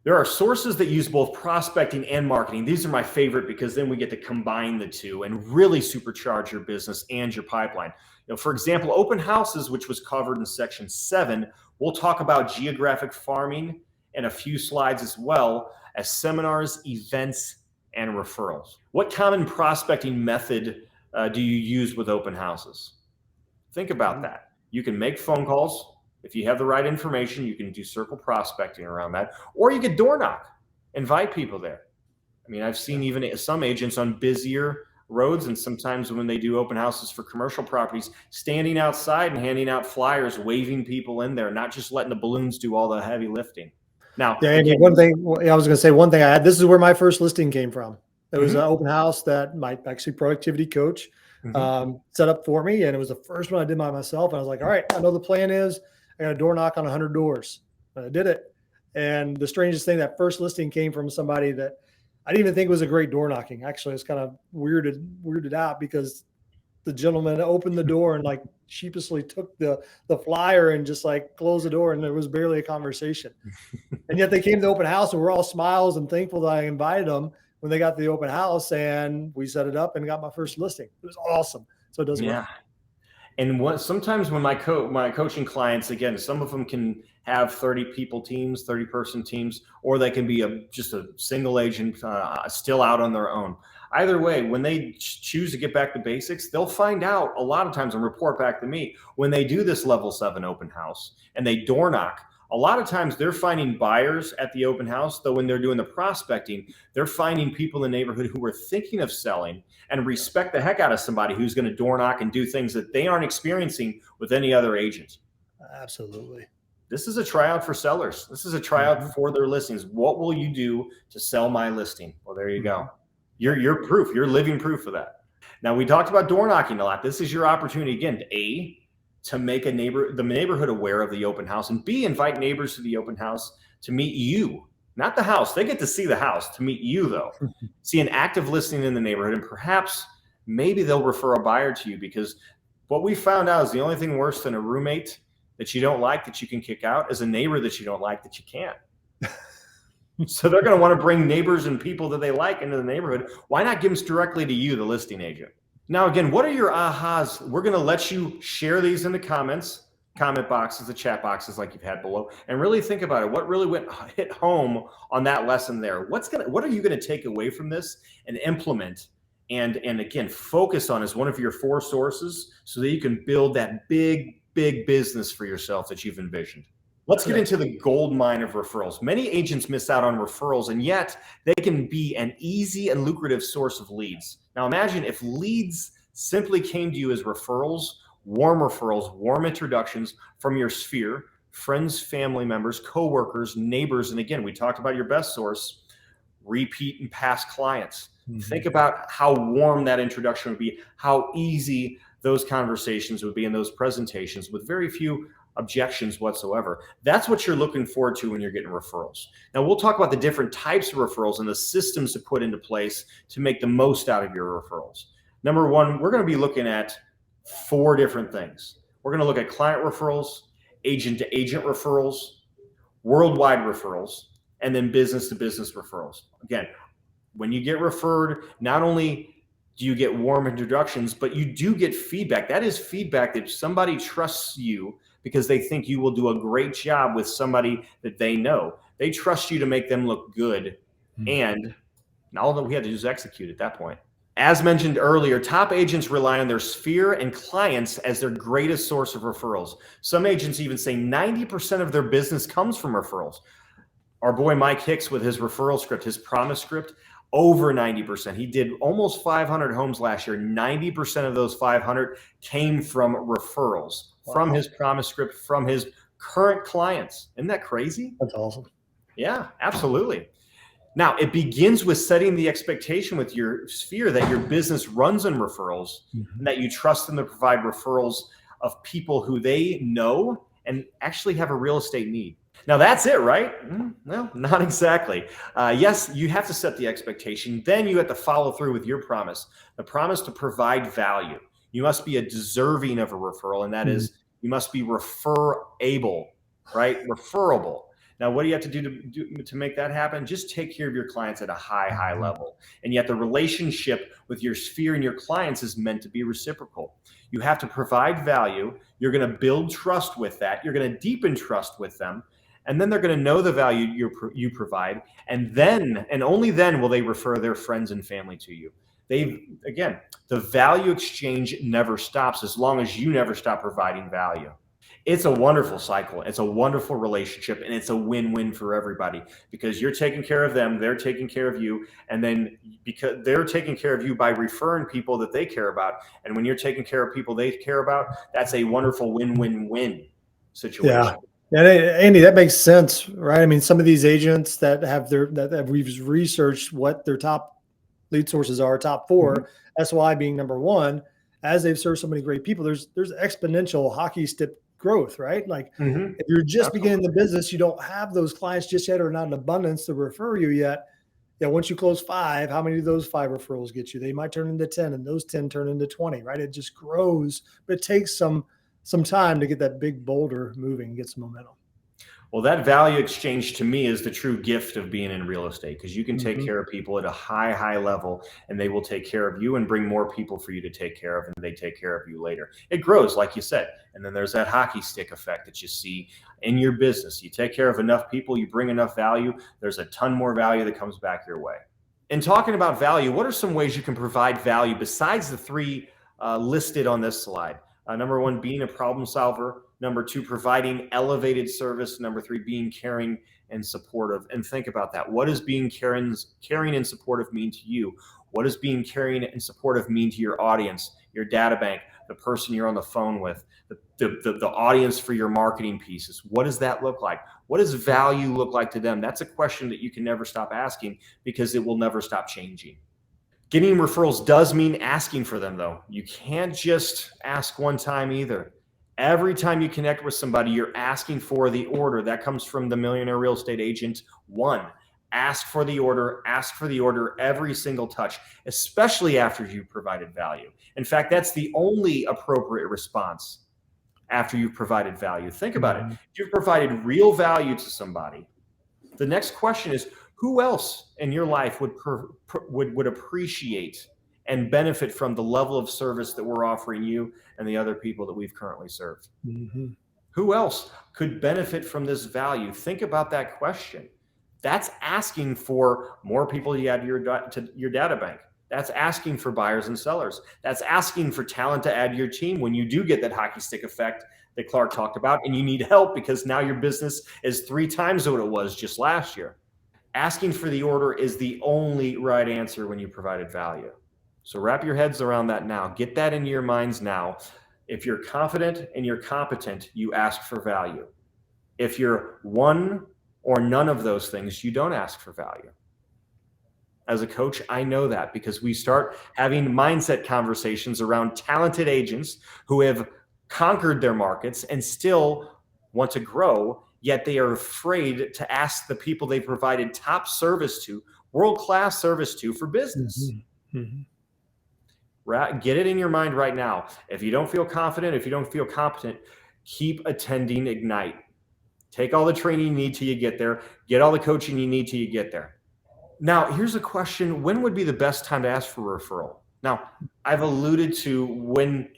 There are sources that use both prospecting and marketing. These are my favorite because then we get to combine the two and really supercharge your business and your pipeline. For example, open houses, which was covered in section 7, we'll talk about geographic farming in a few slides, as well as seminars, events, and referrals. What common prospecting method do you use with open houses? Think about that. You can make phone calls. If you have the right information, you can do circle prospecting around that, or you could door knock, invite people there. I mean, I've seen even some agents on busier roads, and sometimes when they do open houses for commercial properties, standing outside and handing out flyers, waving people in there, not just letting the balloons do all the heavy lifting. Now, yeah, and one thing I was going to say, one thing I had, this is where my first listing came from. It was an open house that my actually productivity coach set up for me, and it was the first one I did by myself. And I was like, all right, I know the plan is I got a door knock on 100 doors. And I did it. And the strangest thing, that first listing came from somebody that I didn't even think was a great door knocking. Actually, it's kind of weirded out because the gentleman opened the door and like sheepishly took the flyer and just like closed the door, and there was barely a conversation. And yet they came to the open house and we're all smiles and thankful that I invited them when they got to the open house, and we set it up and got my first listing. It was awesome. So it does work. And sometimes when my coaching clients, again, some of them can have 30-person teams, or they can be just a single agent still out on their own. Either way, when they choose to get back to basics, they'll find out a lot of times and report back to me when they do this level 7 open house and they door knock. A lot of times they're finding buyers at the open house, though when they're doing the prospecting, they're finding people in the neighborhood who are thinking of selling and respect the heck out of somebody who's going to door knock and do things that they aren't experiencing with any other agent. Absolutely. This is a tryout for sellers. This is a tryout for their listings. What will you do to sell my listing? Well, there you go. You're proof. You're living proof of that. Now, we talked about door knocking a lot. This is your opportunity, again, to make the neighborhood aware of the open house, and B, invite neighbors to the open house to meet you, not the house. They get to see the house. To meet you, though, see an active listing in the neighborhood, and perhaps maybe they'll refer a buyer to you, because what we found out is the only thing worse than a roommate that you don't like that you can kick out is a neighbor that you don't like that you can't. So they're going to want to bring neighbors and people that they like into the neighborhood. Why not give them directly to you, the listing agent? Now, again, what are your ahas? We're going to let you share these in the comment boxes, the chat boxes like you've had below, and really think about it. What really hit home on that lesson there? What are you going to take away from this and implement and again, focus on as one of your 4 sources so that you can build that big business for yourself that you've envisioned? Let's get into the gold mine of referrals. Many agents miss out on referrals, and yet they can be an easy and lucrative source of leads. Now imagine if leads simply came to you as referrals, warm introductions from your sphere, friends, family members, coworkers, neighbors, and again, we talked about your best source, repeat and past clients. Think about how warm that introduction would be, how easy those conversations would be in those presentations with very few objections whatsoever. That's what you're looking forward to when you're getting referrals. Now, we'll talk about the different types of referrals and the systems to put into place to make the most out of your referrals. Number 1, we're going to be looking at 4 different things. We're going to look at client referrals, agent-to-agent referrals, worldwide referrals, and then business-to-business referrals. Again, when you get referred, not only do you get warm introductions, but you do get feedback. That is feedback that somebody trusts you because they think you will do a great job with somebody that they know. They trust you to make them look good. And all that we had to do is execute at that point. As mentioned earlier, top agents rely on their sphere and clients as their greatest source of referrals. Some agents even say 90% of their business comes from referrals. Our boy Mike Hicks with his referral script, his promise script, over 90%. He did almost 500 homes last year. 90% of those 500 came from referrals, from his promise script, from his current clients. Isn't that crazy? That's awesome. Yeah, absolutely. Now, it begins with setting the expectation with your sphere that your business runs on referrals and that you trust them to provide referrals of people who they know and actually have a real estate need. Now, that's it, right? Well, not exactly. Yes, you have to set the expectation. Then you have to follow through with your promise, the promise to provide value. You must be a deserving of a referral, and that is you must be referable, right? Referable. Now, what do you have to do to make that happen? Just take care of your clients at a high level. And yet the relationship with your sphere and your clients is meant to be reciprocal. You have to provide value. You're going to build trust with that. You're going to deepen trust with them. And then they're going to know the value you provide. And then, and only then, will they refer their friends and family to you. Again, the value exchange never stops as long as you never stop providing value. It's a wonderful cycle. It's a wonderful relationship, and it's a win-win for everybody because you're taking care of them, they're taking care of you, and then because they're taking care of you by referring people that they care about. And when you're taking care of people they care about, that's a wonderful win-win-win situation. Yeah, Andy, that makes sense, right? I mean, some of these agents that have that we've researched what their top lead sources are, top four, SY being number one, as they've served so many great people, there's exponential hockey stick growth, right? Like if you're just beginning the business, you don't have those clients just yet or not in abundance to refer you yet. Yeah, once you close 5, how many of those 5 referrals get you? They might turn into 10, and those 10 turn into 20, right? It just grows, but it takes some time to get that big boulder moving and get some momentum. Well, that value exchange to me is the true gift of being in real estate because you can take care of people at a high level and they will take care of you and bring more people for you to take care of and they take care of you later. It grows, like you said. And then there's that hockey stick effect that you see in your business. You take care of enough people, you bring enough value, there's a ton more value that comes back your way. In talking about value, what are some ways you can provide value besides the 3 listed on this slide? Number 1, being a problem solver. Number 2, providing elevated service. Number 3, being caring and supportive. And think about that. What does being caring and supportive mean to you? What does being caring and supportive mean to your audience, your data bank, the person you're on the phone with, the audience for your marketing pieces? What does that look like? What does value look like to them? That's a question that you can never stop asking because it will never stop changing. Getting referrals does mean asking for them, though. You can't just ask one time either. Every time you connect with somebody, you're asking for the order. That comes from the Millionaire Real Estate Agent 1. Ask for the order every single touch, especially after you've provided value. In fact, that's the only appropriate response after you've provided value. Think about it. If you've provided real value to somebody, the next question is, who else in your life would appreciate and benefit from the level of service that we're offering you and the other people that we've currently served? Who else could benefit from this value? Think about that question. That's asking for more people to add to your data bank. That's asking for buyers and sellers. That's asking for talent to add to your team when you do get that hockey stick effect that Clark talked about and you need help because now your business is 3 times what it was just last year. Asking for the order is the only right answer when you provided value. So wrap your heads around that now. Get that into your minds now. If you're confident and you're competent, you ask for value. If you're one or none of those things, you don't ask for value. As a coach, I know that because we start having mindset conversations around talented agents who have conquered their markets and still want to grow, yet they are afraid to ask the people they provided top service to, world-class service to for business. Get it in your mind right now. If you don't feel confident, if you don't feel competent, keep attending Ignite. Take all the training you need till you get there. Get all the coaching you need till you get there. Now, here's a question. When would be the best time to ask for a referral? Now, I've alluded to when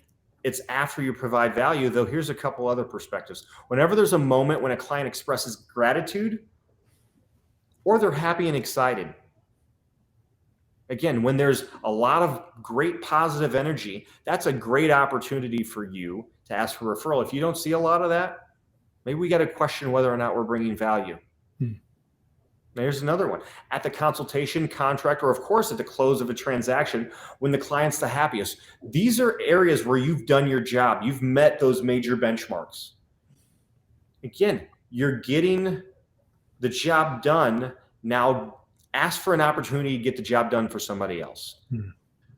it's after you provide value, though here's a couple other perspectives. Whenever there's a moment when a client expresses gratitude or they're happy and excited, again, when there's a lot of great positive energy, that's a great opportunity for you to ask for referral. If you don't see a lot of that, maybe we got to question whether or not we're bringing value. There's another one. At the consultation, contract, or of course at the close of a transaction, when the client's the happiest. These are areas where you've done your job. You've met those major benchmarks. Again, you're getting the job done. Now ask for an opportunity to get the job done for somebody else.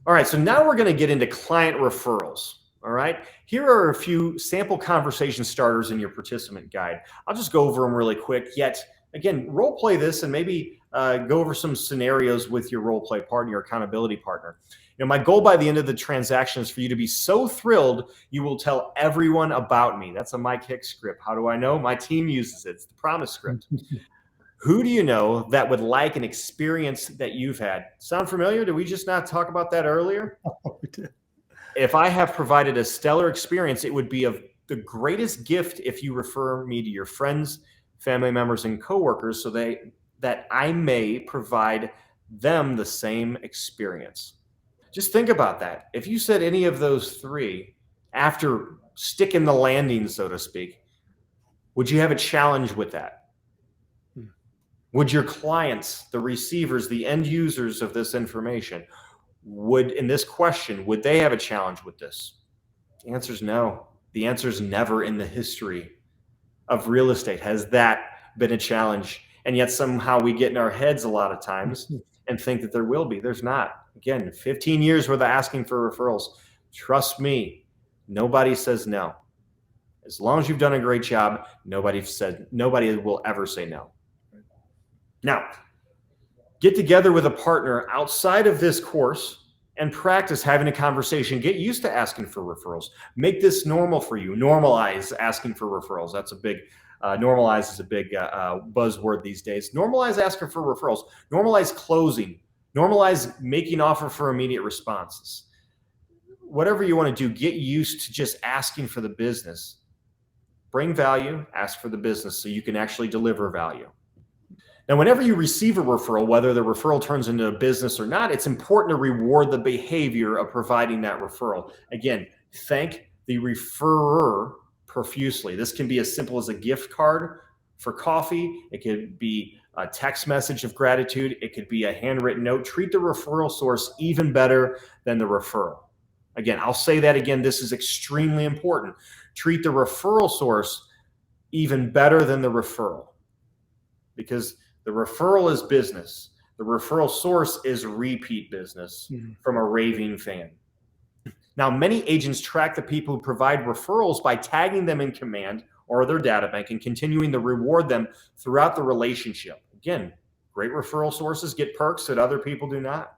All right, so now we're going to get into client referrals. All right, here are a few sample conversation starters in your participant guide. I'll just go over them really quick. Yet again, role play this and maybe go over some scenarios with your role play partner, your accountability partner. You know, my goal by the end of the transaction is for you to be so thrilled you will tell everyone about me. That's a Mike Hicks script. How do I know? My team uses it. It's the promise script. Who do you know that would like an experience that you've had? Sound familiar? Did we just not talk about that earlier? Oh, we did. If I have provided a stellar experience, it would be of the greatest gift if you refer me to your friends, family members, and coworkers so that I may provide them the same experience. Just think about that. If you said any of those three after sticking the landing, so to speak, would you have a challenge with that? Would your clients, the receivers, the end users of this information, in this question, would they have a challenge with this? The answer is no. The answer is never in the history of real estate has that been a challenge. And yet somehow we get in our heads a lot of times and think that there will be. There's not. Again, 15 years worth of asking for referrals. Trust me, nobody says no. As long as you've done a great job, nobody will ever say no. Now, get together with a partner outside of this course and practice having a conversation. Get used to asking for referrals. Make this normal for you. Normalize asking for referrals. That's a big, normalize is a big buzzword these days. Normalize asking for referrals. Normalize closing. Normalize making offer for immediate responses. Whatever you want to do, get used to just asking for the business. Bring value, ask for the business so you can actually deliver value. Now, whenever you receive a referral, whether the referral turns into a business or not, it's important to reward the behavior of providing that referral. Again, thank the referrer profusely. This can be as simple as a gift card for coffee. It could be a text message of gratitude. It could be a handwritten note. Treat the referral source even better than the referral. Again, I'll say that again. This is extremely important. Treat the referral source even better than the referral, because the referral is business. The referral source is repeat business from a raving fan. Now, many agents track the people who provide referrals by tagging them in command or their data bank and continuing to reward them throughout the relationship. Again, great referral sources get perks that other people do not.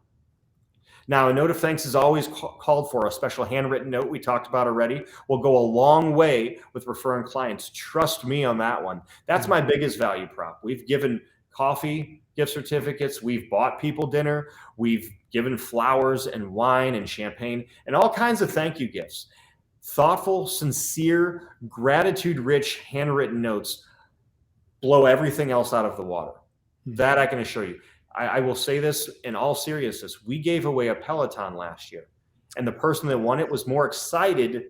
Now, a note of thanks is always called for. A special handwritten note we talked about already will go a long way with referring clients. Trust me on that one. That's my biggest value prop. We've given coffee, gift certificates. We've bought people dinner. We've given flowers and wine and champagne and all kinds of thank you gifts. Thoughtful, sincere, gratitude-rich handwritten notes blow everything else out of the water. That I can assure you. I will say this in all seriousness. We gave away a Peloton last year, and the person that won it was more excited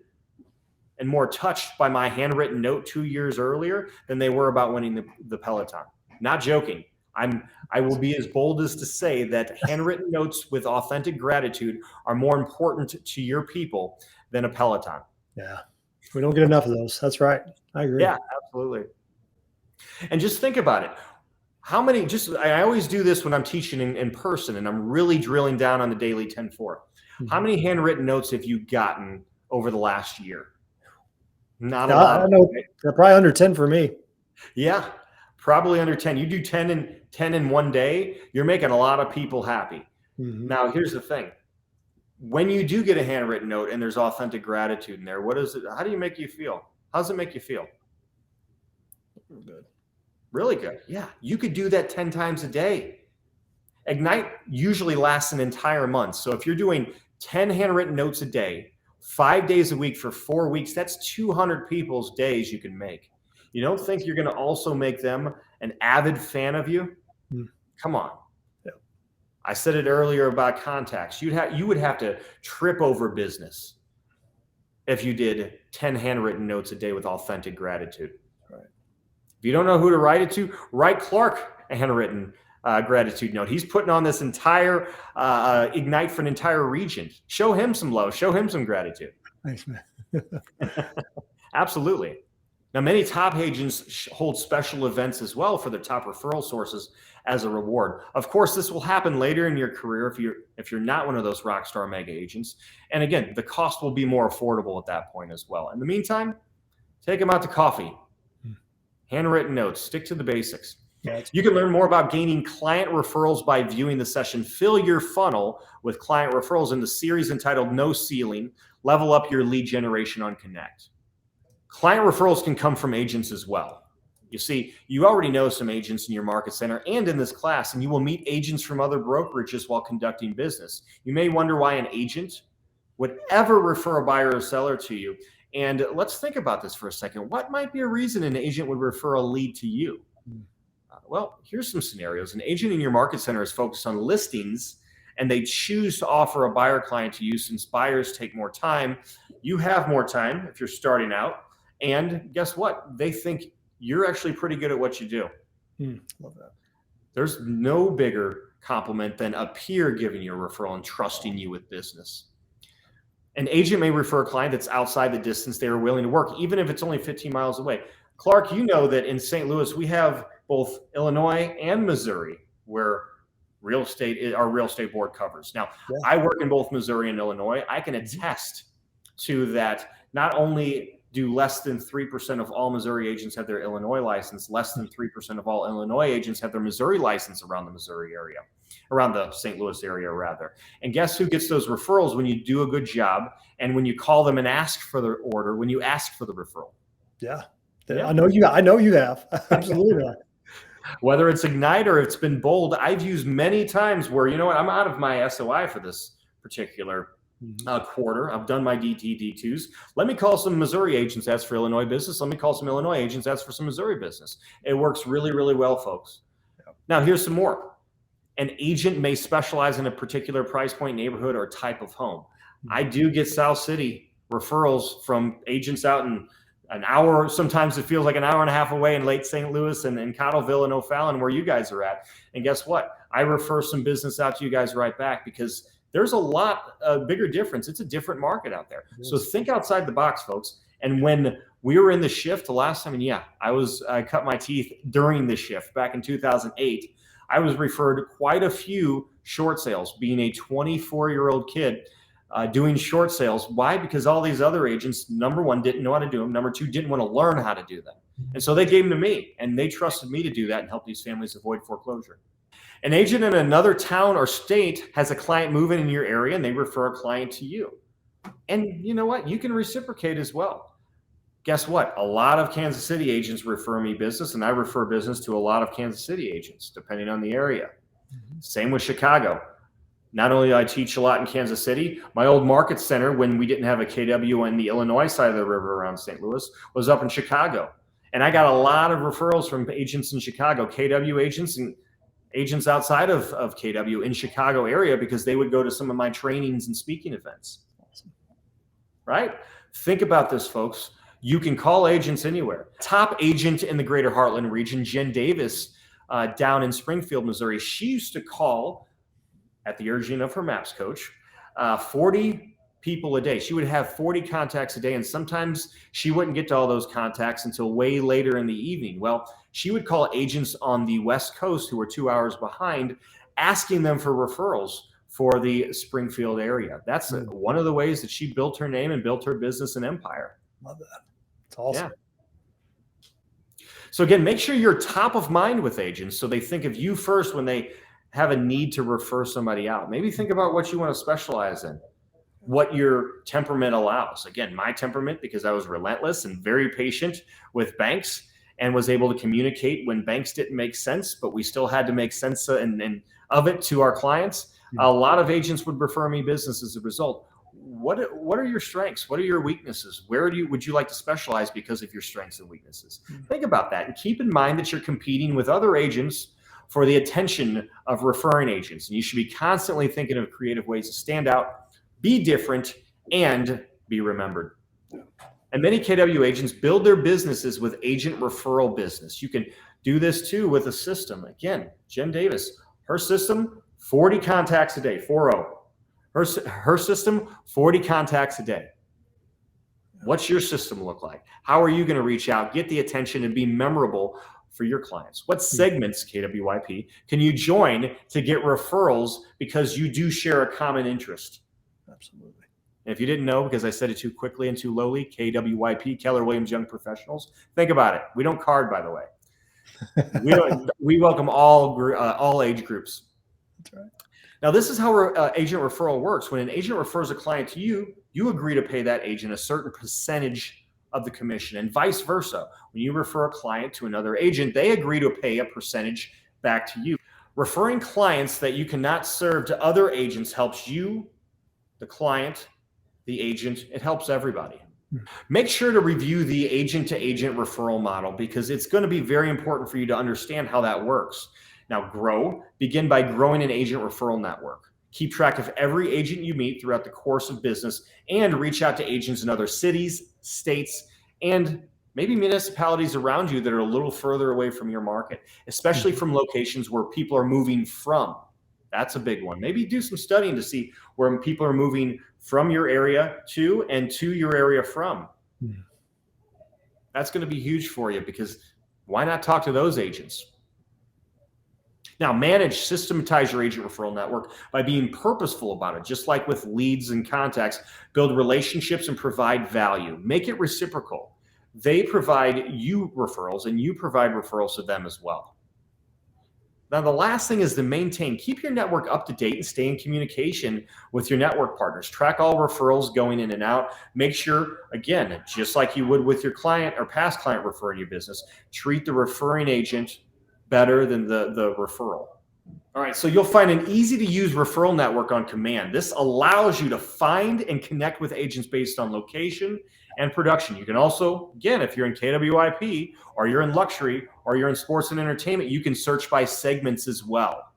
and more touched by my handwritten note 2 years earlier than they were about winning the Peloton. Not joking. I will be as bold as to say that handwritten notes with authentic gratitude are more important to your people than a Peloton. Yeah. We don't get enough of those. That's right. I agree. Yeah, absolutely. And just think about it. I always do this when I'm teaching in person and I'm really drilling down on the daily 10-4. How many handwritten notes have you gotten over the last year? Not a lot. I know they're probably under 10 for me. Yeah, probably under 10. You do 10 in one day, you're making a lot of people happy. Now, here's the thing. When you do get a handwritten note and there's authentic gratitude in there, how do you make you feel? How does it make you feel? Good. Really good. Yeah. You could do that 10 times a day. Ignite usually lasts an entire month. So if you're doing 10 handwritten notes a day, 5 days a week for 4 weeks. That's 200 people's days you can make. You don't think you're going to also make them an avid fan of you? Come on. Yeah. I said it earlier about contacts. You would have to trip over business if you did 10 handwritten notes a day with authentic gratitude. Right. If you don't know who to write it to, write Clark a handwritten gratitude note. He's putting on this entire Ignite for an entire region. Show him some love. Show him some gratitude. Thanks, man. Absolutely. Now, many top agents hold special events as well for their top referral sources as a reward. Of course, this will happen later in your career if you're not one of those rock star mega agents. And again, the cost will be more affordable at that point as well. In the meantime, take them out to coffee. Handwritten notes. Stick to the basics. You can learn more about gaining client referrals by viewing the session Fill Your Funnel with Client Referrals in the series entitled No Ceiling, Level Up Your Lead Generation on Connect. Client referrals can come from agents as well. You see, you already know some agents in your market center and in this class, and you will meet agents from other brokerages while conducting business. You may wonder why an agent would ever refer a buyer or seller to you. And let's think about this for a second. What might be a reason an agent would refer a lead to you? Well, here's some scenarios. An agent in your market center is focused on listings, and they choose to offer a buyer client to you since buyers take more time. You have more time if you're starting out. And guess what? They think you're actually pretty good at what you do. Love that. There's no bigger compliment than a peer giving you a referral and trusting you with business. An agent may refer a client that's outside the distance they are willing to work, even if it's only 15 miles away. Clark, you know that in St. Louis, we have both Illinois and Missouri where our real estate board covers. Now, I work in both Missouri and Illinois. I can attest to that. Not only do less than 3% of all Missouri agents have their Illinois license, less than 3% of all Illinois agents have their Missouri license around the Missouri area, around the St. Louis area rather. And guess who gets those referrals when you do a good job and when you call them and ask for the order, when you ask for the referral? Yeah. I know you have. Absolutely. Whether it's Ignite or it's been Bold, I've used many times where, you know what, I'm out of my SOI for this particular quarter. I've done my DT-D2s. Let me call some Missouri agents, that's for Illinois business. Let me call some Illinois agents, that's for some Missouri business. It works really, really well, folks. Now, here's some more. An agent may specialize in a particular price point, neighborhood, or type of home. I do get South City referrals from agents out in an hour. Sometimes it feels like an hour and a half away in late St. Louis and in Cottleville and O'Fallon, where you guys are at. And guess what? I refer some business out to you guys right back because there's a lot bigger difference. It's a different market out there. So think outside the box, folks. And when we were in the shift the last time, and I cut my teeth during the shift back in 2008. I was referred quite a few short sales, being a 24-year-old kid doing short sales. Why? Because all these other agents, number one, didn't know how to do them. Number two, didn't want to learn how to do them. And so they gave them to me, and they trusted me to do that and help these families avoid foreclosure. An agent in another town or state has a client moving in your area, and they refer a client to you. And you know what? You can reciprocate as well. Guess what? A lot of Kansas City agents refer me business, and I refer business to a lot of Kansas City agents, depending on the area. Same with Chicago. Not only do I teach a lot in Kansas City, my old market center, when we didn't have a KW on the Illinois side of the river around St. Louis, was up in Chicago. And I got a lot of referrals from agents in Chicago, KW agents and agents outside of KW in Chicago area, because they would go to some of my trainings and speaking events. Right? Think about this, folks. You can call agents anywhere. Top agent in the greater Heartland region, Jen Davis, down in Springfield, Missouri, she used to call, at the urging of her MAPS coach, 40 people a day. She would have 40 contacts a day, and sometimes she wouldn't get to all those contacts until way later in the evening. Well, she would call agents on the West Coast who were 2 hours behind, asking them for referrals for the Springfield area. That's one of the ways that she built her name and built her business and empire. Love that. It's awesome. Yeah. So again, make sure you're top of mind with agents so they think of you first when they have a need to refer somebody out. Maybe think about what you want to specialize in, what your temperament allows. Again, my temperament, because I was relentless and very patient with banks and was able to communicate when banks didn't make sense, but we still had to make sense of it to our clients. A lot of agents would refer me business as a result. What are your strengths? What are your weaknesses? Where would you like to specialize because of your strengths and weaknesses? Think about that, and keep in mind that you're competing with other agents for the attention of referring agents. And you should be constantly thinking of creative ways to stand out, be different, and be remembered. And many KW agents build their businesses with agent referral business. You can do this too with a system. Again, Jen Davis, her system, 40 contacts a day, 40. Her system, 40 contacts a day. What's your system look like? How are you going to reach out, get the attention, and be memorable for your clients? What segments, KWYP, can you join to get referrals because you do share a common interest? Absolutely. And if you didn't know, because I said it too quickly and too lowly, KWYP, Keller Williams Young Professionals. Think about it. We don't card, by the way. We welcome all age groups. That's right. Now, this is how agent referral works. When an agent refers a client to you, you agree to pay that agent a certain percentage of the commission, and vice versa. When you refer a client to another agent, they agree to pay a percentage back to you. Referring clients that you cannot serve to other agents helps you, the client, the agent. It helps everybody. Make sure to review the agent-to-agent referral model, because it's going to be very important for you to understand how that works. Now, begin by growing an agent referral network. Keep track of every agent you meet throughout the course of business, and reach out to agents in other cities, states, and maybe municipalities around you that are a little further away from your market, especially from locations where people are moving from. That's a big one. Maybe do some studying to see where people are moving from your area to, and to your area from. That's going to be huge for you, because why not talk to those agents? Now, systematize your agent referral network by being purposeful about it. Just like with leads and contacts, build relationships and provide value. Make it reciprocal. They provide you referrals, and you provide referrals to them as well. Now, the last thing is to keep your network up to date and stay in communication with your network partners. Track all referrals going in and out. Make sure, again, just like you would with your client or past client referring your business, treat the referring agent better than the referral. All right, so you'll find an easy-to-use referral network on command. This allows you to find and connect with agents based on location and production. You can also, again, if you're in KWIP, or you're in luxury, or you're in sports and entertainment, you can search by segments as well.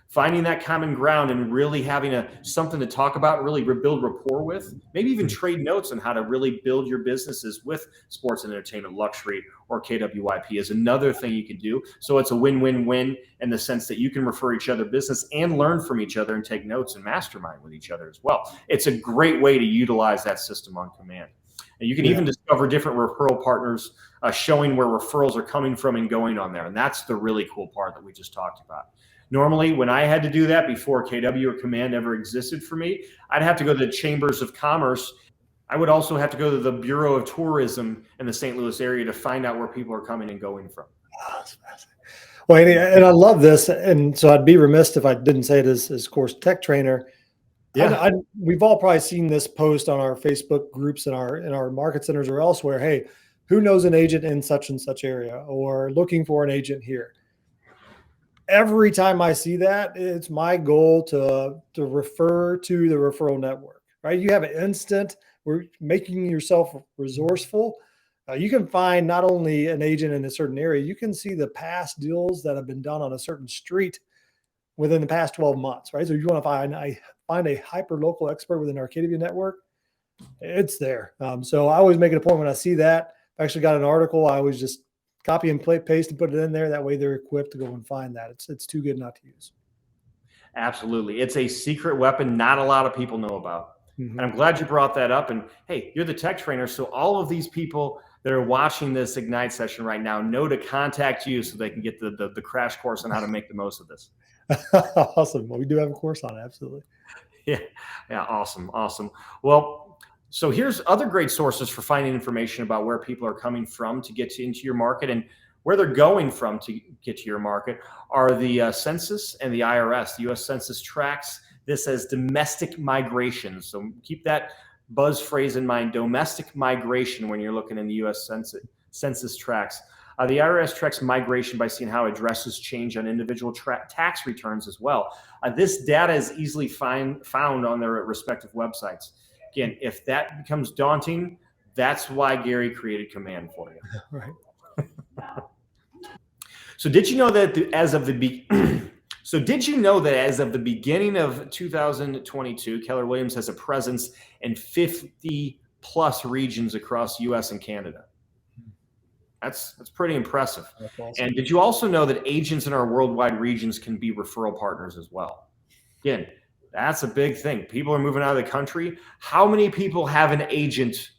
Finding that common ground and really having something to talk about, really build rapport with, maybe even trade notes on how to really build your businesses with sports and entertainment, luxury, or KWIP is another thing you can do. So it's a win-win-win in the sense that you can refer each other business and learn from each other and take notes and mastermind with each other as well. It's a great way to utilize that system on command. And you can even discover different referral partners showing where referrals are coming from and going on there. And that's the really cool part that we just talked about. Normally, when I had to do that before KW or Command ever existed for me, I'd have to go to the Chambers of Commerce. I would also have to go to the Bureau of Tourism in the St. Louis area to find out where people are coming and going from. Oh, that's fascinating. Well, and I love this. And so I'd be remiss if I didn't say it as course tech trainer. Yeah, we've all probably seen this post on our Facebook groups in our market centers or elsewhere. Hey, who knows an agent in such and such area, or looking for an agent here? Every time I see that, it's my goal to refer to the referral network, right? You have an instant, we're making yourself resourceful. You can find not only an agent in a certain area, you can see the past deals that have been done on a certain street within the past 12 months, right? So if you want to find a hyper-local expert within our KW network, it's there. So I always make it a point when I see that. I actually got an article, I always just copy and paste and put it in there. That way they're equipped to go and find that. It's too good not to use. Absolutely. It's a secret weapon not a lot of people know about. And I'm glad you brought that up. And hey, you're the tech trainer. So all of these people that are watching this Ignite session right now know to contact you so they can get the crash course on how to make the most of this. Awesome. Well, we do have a course on it. Absolutely. Yeah. Awesome. Well, so here's other great sources for finding information about where people are coming from to get into your market, and where they're going from to get to your market are the census and the IRS. The U.S. Census tracks this as domestic migration. So keep that buzz phrase in mind, domestic migration, when you're looking in the U.S. Census tracks. The IRS tracks migration by seeing how addresses change on individual tax returns as well. This data is easily found on their respective websites. Again, if that becomes daunting, that's why Gary created Command for you. Right. So did you know that as of the beginning of 2022, Keller Williams has a presence in 50 plus regions across the US and Canada? That's pretty impressive. That's awesome. And did you also know that agents in our worldwide regions can be referral partners as well? Again, that's a big thing. People are moving out of the country. How many people have an agent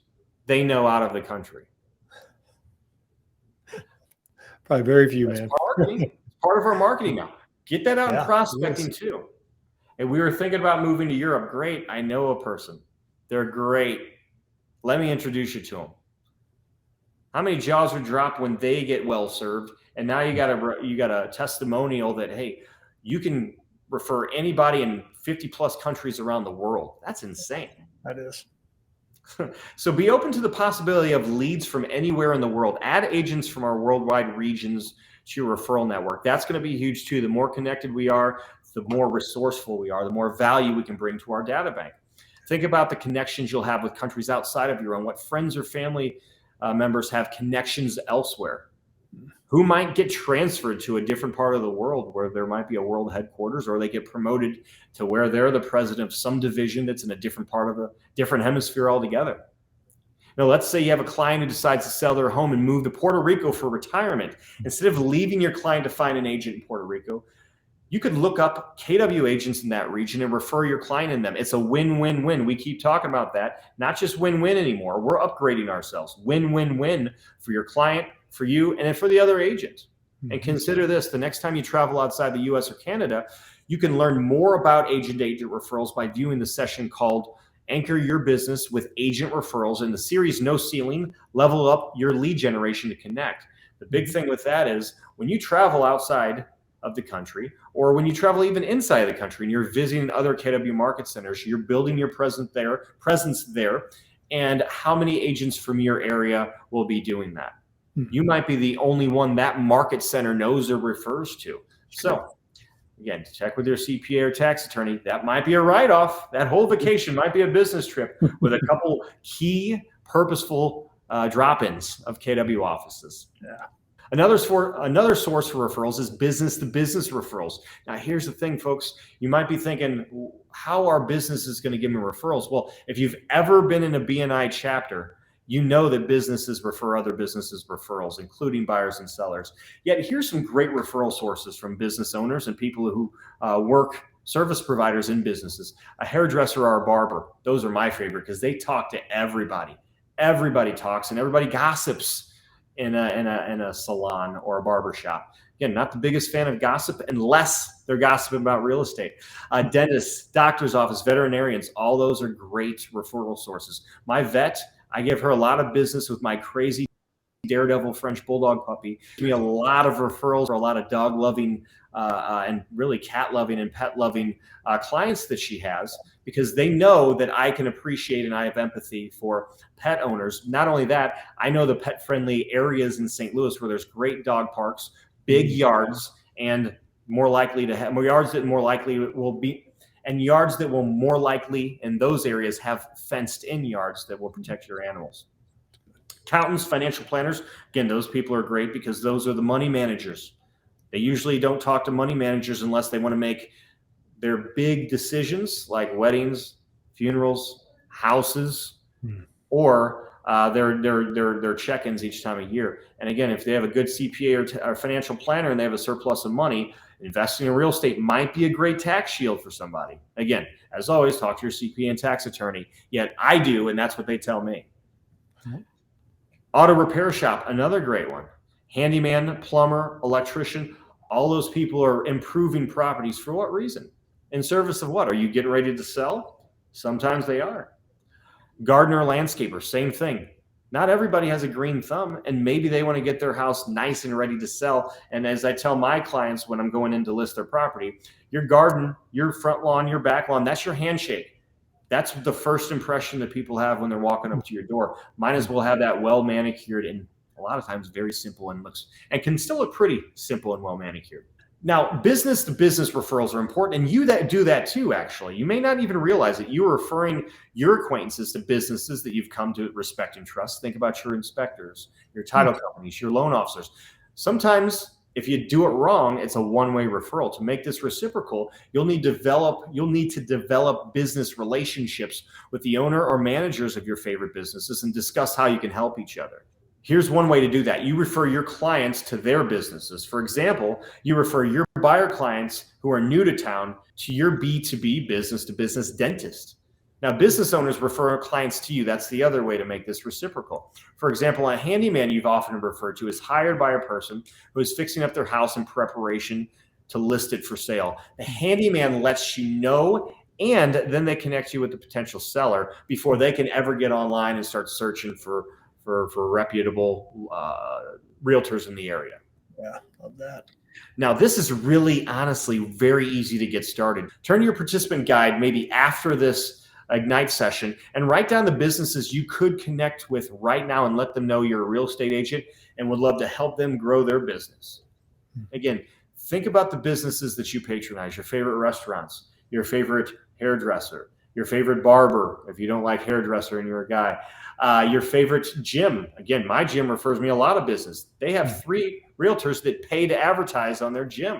they know out of the country? Probably very few, That's man. It's part of our marketing now. Get that out in prospecting too. And we were thinking about moving to Europe. Great. I know a person. They're great. Let me introduce you to them. How many jaws would drop when they get well served? And now you got a testimonial that, hey, you can refer anybody in 50 plus countries around the world. That's insane. That is. So be open to the possibility of leads from anywhere in the world. Add agents from our worldwide regions to your referral network. That's going to be huge too. The more connected we are, the more resourceful we are, the more value we can bring to our data bank. Think about the connections you'll have with countries outside of your own. What friends or family members have connections elsewhere? Who might get transferred to a different part of the world where there might be a world headquarters, or they get promoted to where they're the president of some division that's in a different part of the different hemisphere altogether. Now, let's say you have a client who decides to sell their home and move to Puerto Rico for retirement. Instead of leaving your client to find an agent in Puerto Rico, you could look up KW agents in that region and refer your client in them. It's a win-win-win. We keep talking about that. Not just win-win anymore. We're upgrading ourselves. Win-win-win for your client, for you, and then for the other agent. And consider this, the next time you travel outside the US or Canada, you can learn more about agent-agent referrals by viewing the session called Anchor Your Business with Agent Referrals in the series No Ceiling, Level Up Your Lead Generation to Connect. The big thing with that is when you travel outside of the country, or when you travel even inside of the country and you're visiting other KW market centers, you're building your presence there, and how many agents from your area will be doing that? You might be the only one that market center knows or refers to. So again, check with your CPA or tax attorney. That might be a write-off. That whole vacation might be a business trip with a couple key purposeful drop-ins of KW offices. Yeah. Another source for referrals is business-to-business referrals. Now, here's the thing, folks. You might be thinking, how are businesses going to give me referrals? Well, if you've ever been in a BNI chapter, you know that businesses refer other businesses referrals, including buyers and sellers. Yet here's some great referral sources from business owners and people who work service providers in businesses. A hairdresser or a barber. Those are my favorite because they talk to everybody. Everybody talks and everybody gossips in a salon or a barber shop. Again, not the biggest fan of gossip unless they're gossiping about real estate. Dentists, doctor's office, veterinarians, all those are great referral sources. My vet, I give her a lot of business with my crazy daredevil French bulldog puppy. Give me a lot of referrals for a lot of dog loving and really cat loving and pet loving clients that she has, because they know that I can appreciate and I have empathy for pet owners. Not only that, I know the pet friendly areas in St. Louis where there's great dog parks, big yards, and more likely to have more yards that more likely will be, and yards that will more likely in those areas have fenced in yards that will protect your animals. Accountants, financial planners, again, those people are great because those are the money managers. They usually don't talk to money managers unless they want to make their big decisions like weddings, funerals, houses, or their check-ins each time of year. And again, if they have a good CPA or financial planner and they have a surplus of money, investing in real estate might be a great tax shield for somebody. Again, as always, talk to your CPA and tax attorney. Yet I do, and that's what they tell me. Auto repair shop, another great one. Handyman, plumber, electrician, all those people are improving properties. For what reason? In service of what? Are you getting ready to sell? Sometimes they are. Gardener, landscaper, same thing. Not everybody has a green thumb, and maybe they want to get their house nice and ready to sell. And as I tell my clients when I'm going in to list their property, your garden, your front lawn, your back lawn, that's your handshake. That's the first impression that people have when they're walking up to your door. Might as well have that well manicured and a lot of times very simple and can still look pretty simple and well manicured. Now, business to business referrals are important, and you that do that too, actually. You may not even realize it. You're referring your acquaintances to businesses that you've come to respect and trust. Think about your inspectors, your title companies, your loan officers. Sometimes if you do it wrong, it's a one-way referral. To make this reciprocal, you'll need to develop business relationships with the owner or managers of your favorite businesses and discuss how you can help each other. Here's one way to do that. You refer your clients to their businesses. For example, you refer your buyer clients who are new to town to your B2B, business to business dentist. Now, business owners refer clients to you. That's the other way to make this reciprocal. For example, a handyman you've often referred to is hired by a person who is fixing up their house in preparation to list it for sale. The handyman lets you know, and then they connect you with the potential seller before they can ever get online and start searching for reputable realtors in the area. Yeah, love that. Now, this is really, honestly, very easy to get started. Turn your participant guide maybe after this Ignite session and write down the businesses you could connect with right now and let them know you're a real estate agent and would love to help them grow their business. Again, think about the businesses that you patronize, your favorite restaurants, your favorite hairdresser, your favorite barber, if you don't like hairdresser and you're a guy, your favorite gym. Again, my gym refers me a lot of business. They have 3 realtors that pay to advertise on their gym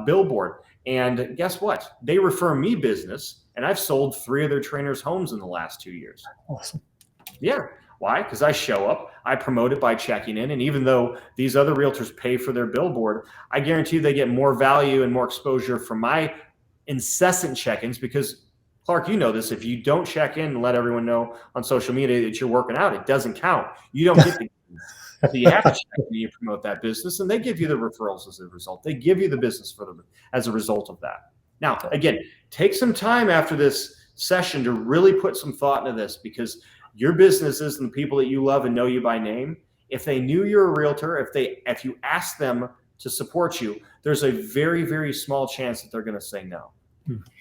billboard. And guess what? They refer me business, and I've sold 3 of their trainers' homes in the last 2 years. Awesome. Yeah. Why? Because I show up, I promote it by checking in. And even though these other realtors pay for their billboard, I guarantee they get more value and more exposure from my incessant check-ins because Clark, you know this. If you don't check in and let everyone know on social media that you're working out, it doesn't count. You don't get the so you have to check in and you promote that business, and they give you the referrals as a result. They give you the business as a result of that. Now, again, take some time after this session to really put some thought into this because your businesses and the people that you love and know you by name, if they knew you're a realtor, if you ask them to support you, there's a very, very small chance that they're going to say no.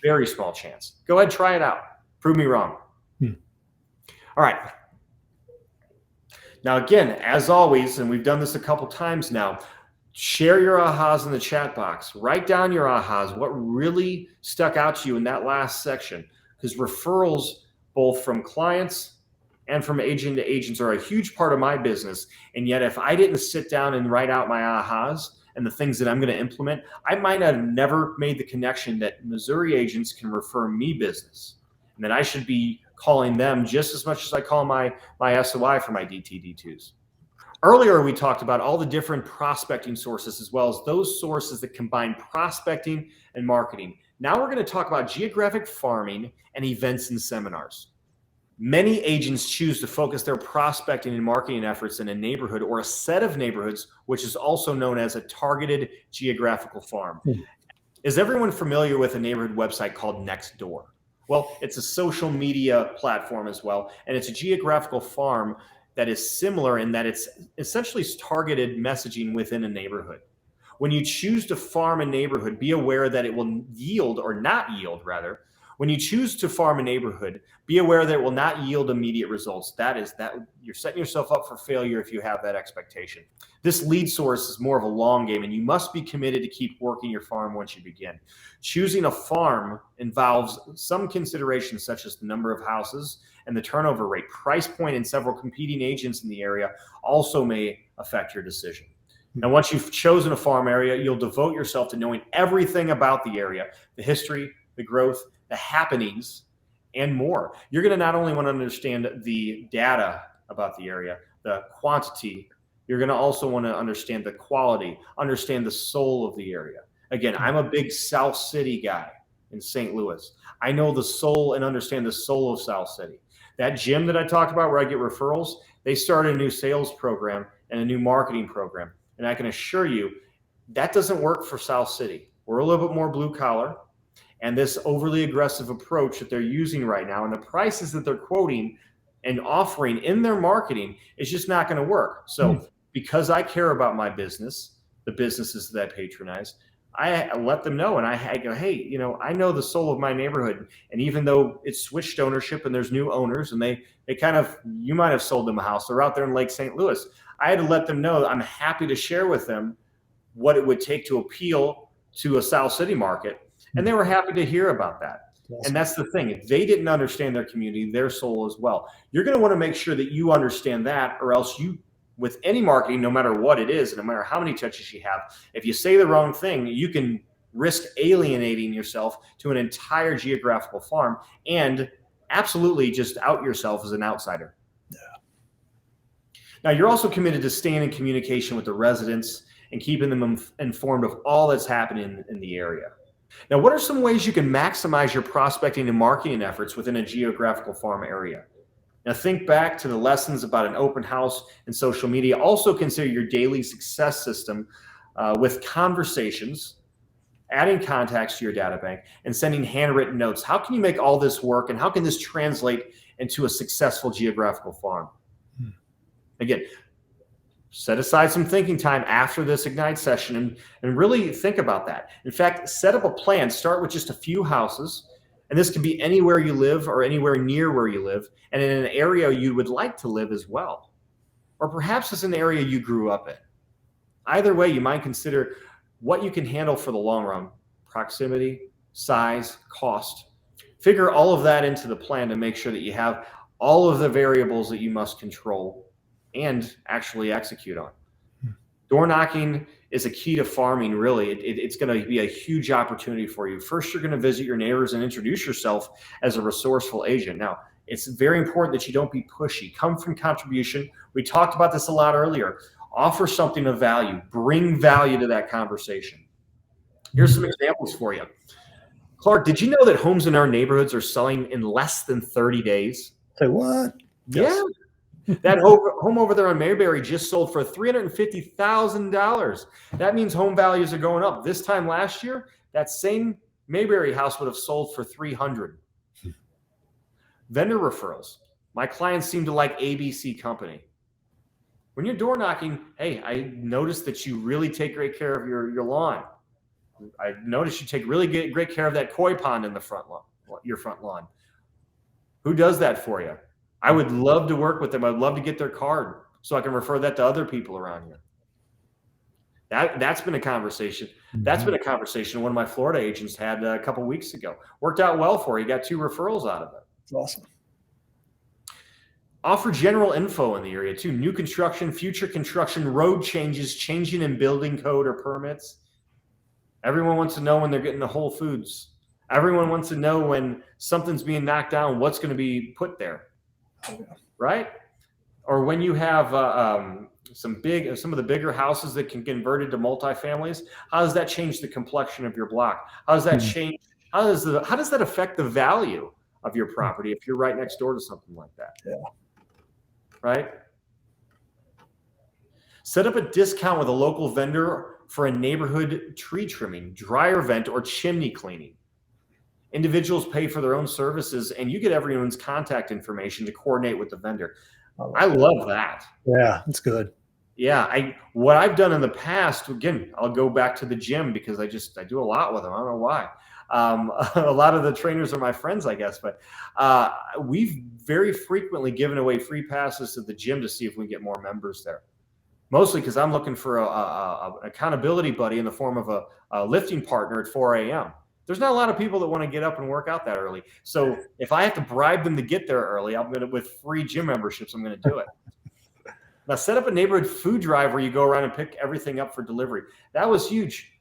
Very small chance. Go ahead, try it out. Prove me wrong. All right. Now, again, as always, and we've done this a couple times now, share your ahas in the chat box. Write down your ahas, what really stuck out to you in that last section, because referrals, both from clients and from agent to agents, are a huge part of my business. And yet, if I didn't sit down and write out my ahas, and the things that I'm going to implement, I might have never made the connection that Missouri agents can refer me business and that I should be calling them just as much as I call my SOI for my DTD2s. Earlier, we talked about all the different prospecting sources as well as those sources that combine prospecting and marketing. Now we're going to talk about geographic farming and events and seminars. Many agents choose to focus their prospecting and marketing efforts in a neighborhood or a set of neighborhoods, which is also known as a targeted geographical farm. Is everyone familiar with a neighborhood website called Nextdoor? Well, it's a social media platform as well, and it's a geographical farm that is similar in that it's essentially targeted messaging within a neighborhood. When you choose to farm a neighborhood, be aware that it will yield or not yield, rather. When you choose to farm a neighborhood, be aware that it will not yield immediate results. That you're setting yourself up for failure if you have that expectation. This lead source is more of a long game, and you must be committed to keep working your farm once you begin. Choosing a farm involves some considerations such as the number of houses and the turnover rate. Price point and several competing agents in the area also may affect your decision. Now, once you've chosen a farm area, you'll devote yourself to knowing everything about the area, the history, the growth, the happenings, and more. You're going to not only want to understand the data about the area, the quantity, you're going to also want to understand the quality, understand the soul of the area. Again, I'm a big South City guy in St. Louis. I know the soul and understand the soul of South City. That gym that I talked about where I get referrals, they started a new sales program and a new marketing program. And I can assure you that doesn't work for South City. We're a little bit more blue collar. And this overly aggressive approach that they're using right now and the prices that they're quoting and offering in their marketing is just not going to work. So because I care about my business, the businesses that I patronize, I let them know. And I go, hey, I know the soul of my neighborhood. And even though it's switched ownership and there's new owners and they kind of, you might have sold them a house. They're out there in Lake St. Louis. I had to let them know I'm happy to share with them what it would take to appeal to a South City market. And they were happy to hear about that. Awesome. And that's the thing. They didn't understand their community, their soul as well. You're going to want to make sure that you understand that, or else you, with any marketing, no matter what it is, no matter how many touches you have, if you say the wrong thing, you can risk alienating yourself to an entire geographical farm and absolutely just out yourself as an outsider. Yeah. Now, you're also committed to staying in communication with the residents and keeping them informed of all that's happening in the area. Now, what are some ways you can maximize your prospecting and marketing efforts within a geographical farm area? Now, think back to the lessons about an open house and social media. Also consider your daily success system with conversations, adding contacts to your data bank, and sending handwritten notes. How can you make all this work, and how can this translate into a successful geographical farm? Again, set aside some thinking time after this Ignite session and really think about that. In fact, set up a plan. Start with just a few houses, and this can be anywhere you live or anywhere near where you live, and in an area you would like to live as well. Or perhaps it's an area you grew up in. Either way, you might consider what you can handle for the long run: proximity, size, cost. Figure all of that into the plan to make sure that you have all of the variables that you must control and actually execute on. Door knocking is a key to farming, really. It's going to be a huge opportunity for you. First, you're going to visit your neighbors and introduce yourself as a resourceful agent. Now, it's very important that you don't be pushy. Come from contribution. We talked about this a lot earlier. Offer something of value. Bring value to that conversation. Here's some examples for you. Clark, did you know that homes in our neighborhoods are selling in less than 30 days? Say what? Yeah. Yes. That home over there on Mayberry just sold for $350,000. That means home values are going up. This time last year, that same Mayberry house would have sold for $300,000. Vendor referrals. My clients seem to like ABC Company. When you're door knocking, hey, I noticed that you really take great care of your lawn. I noticed you take really great care of that koi pond in the front lawn, your front lawn. Who does that for you? I would love to work with them. I'd love to get their card so I can refer that to other people around here. That's been a conversation. That's been a conversation one of my Florida agents had a couple of weeks ago. Worked out well for her. He got 2 referrals out of it. That's awesome. Offer general info in the area too. New construction, future construction, road changes, changing in building code or permits. Everyone wants to know when they're getting the Whole Foods. Everyone wants to know when something's being knocked down, what's going to be put there. Right? Or when you have some of the bigger houses that can convert into multifamilies, how does that change the complexion of your block? How does that change? How does that affect the value of your property if you're right next door to something like that? Yeah. Right? Set up a discount with a local vendor for a neighborhood tree trimming, dryer vent, or chimney cleaning. Individuals pay for their own services, and you get everyone's contact information to coordinate with the vendor. I love that. Yeah, that's good. Yeah, what I've done in the past, again, I'll go back to the gym because I do a lot with them. I don't know why. A lot of the trainers are my friends, I guess, but we've very frequently given away free passes to the gym to see if we can get more members there. Mostly because I'm looking for an accountability buddy in the form of a lifting partner at 4 a.m. There's not a lot of people that want to get up and work out that early. So if I have to bribe them to get there early, with free gym memberships, I'm going to do it. Now, set up a neighborhood food drive where you go around and pick everything up for delivery. That was huge.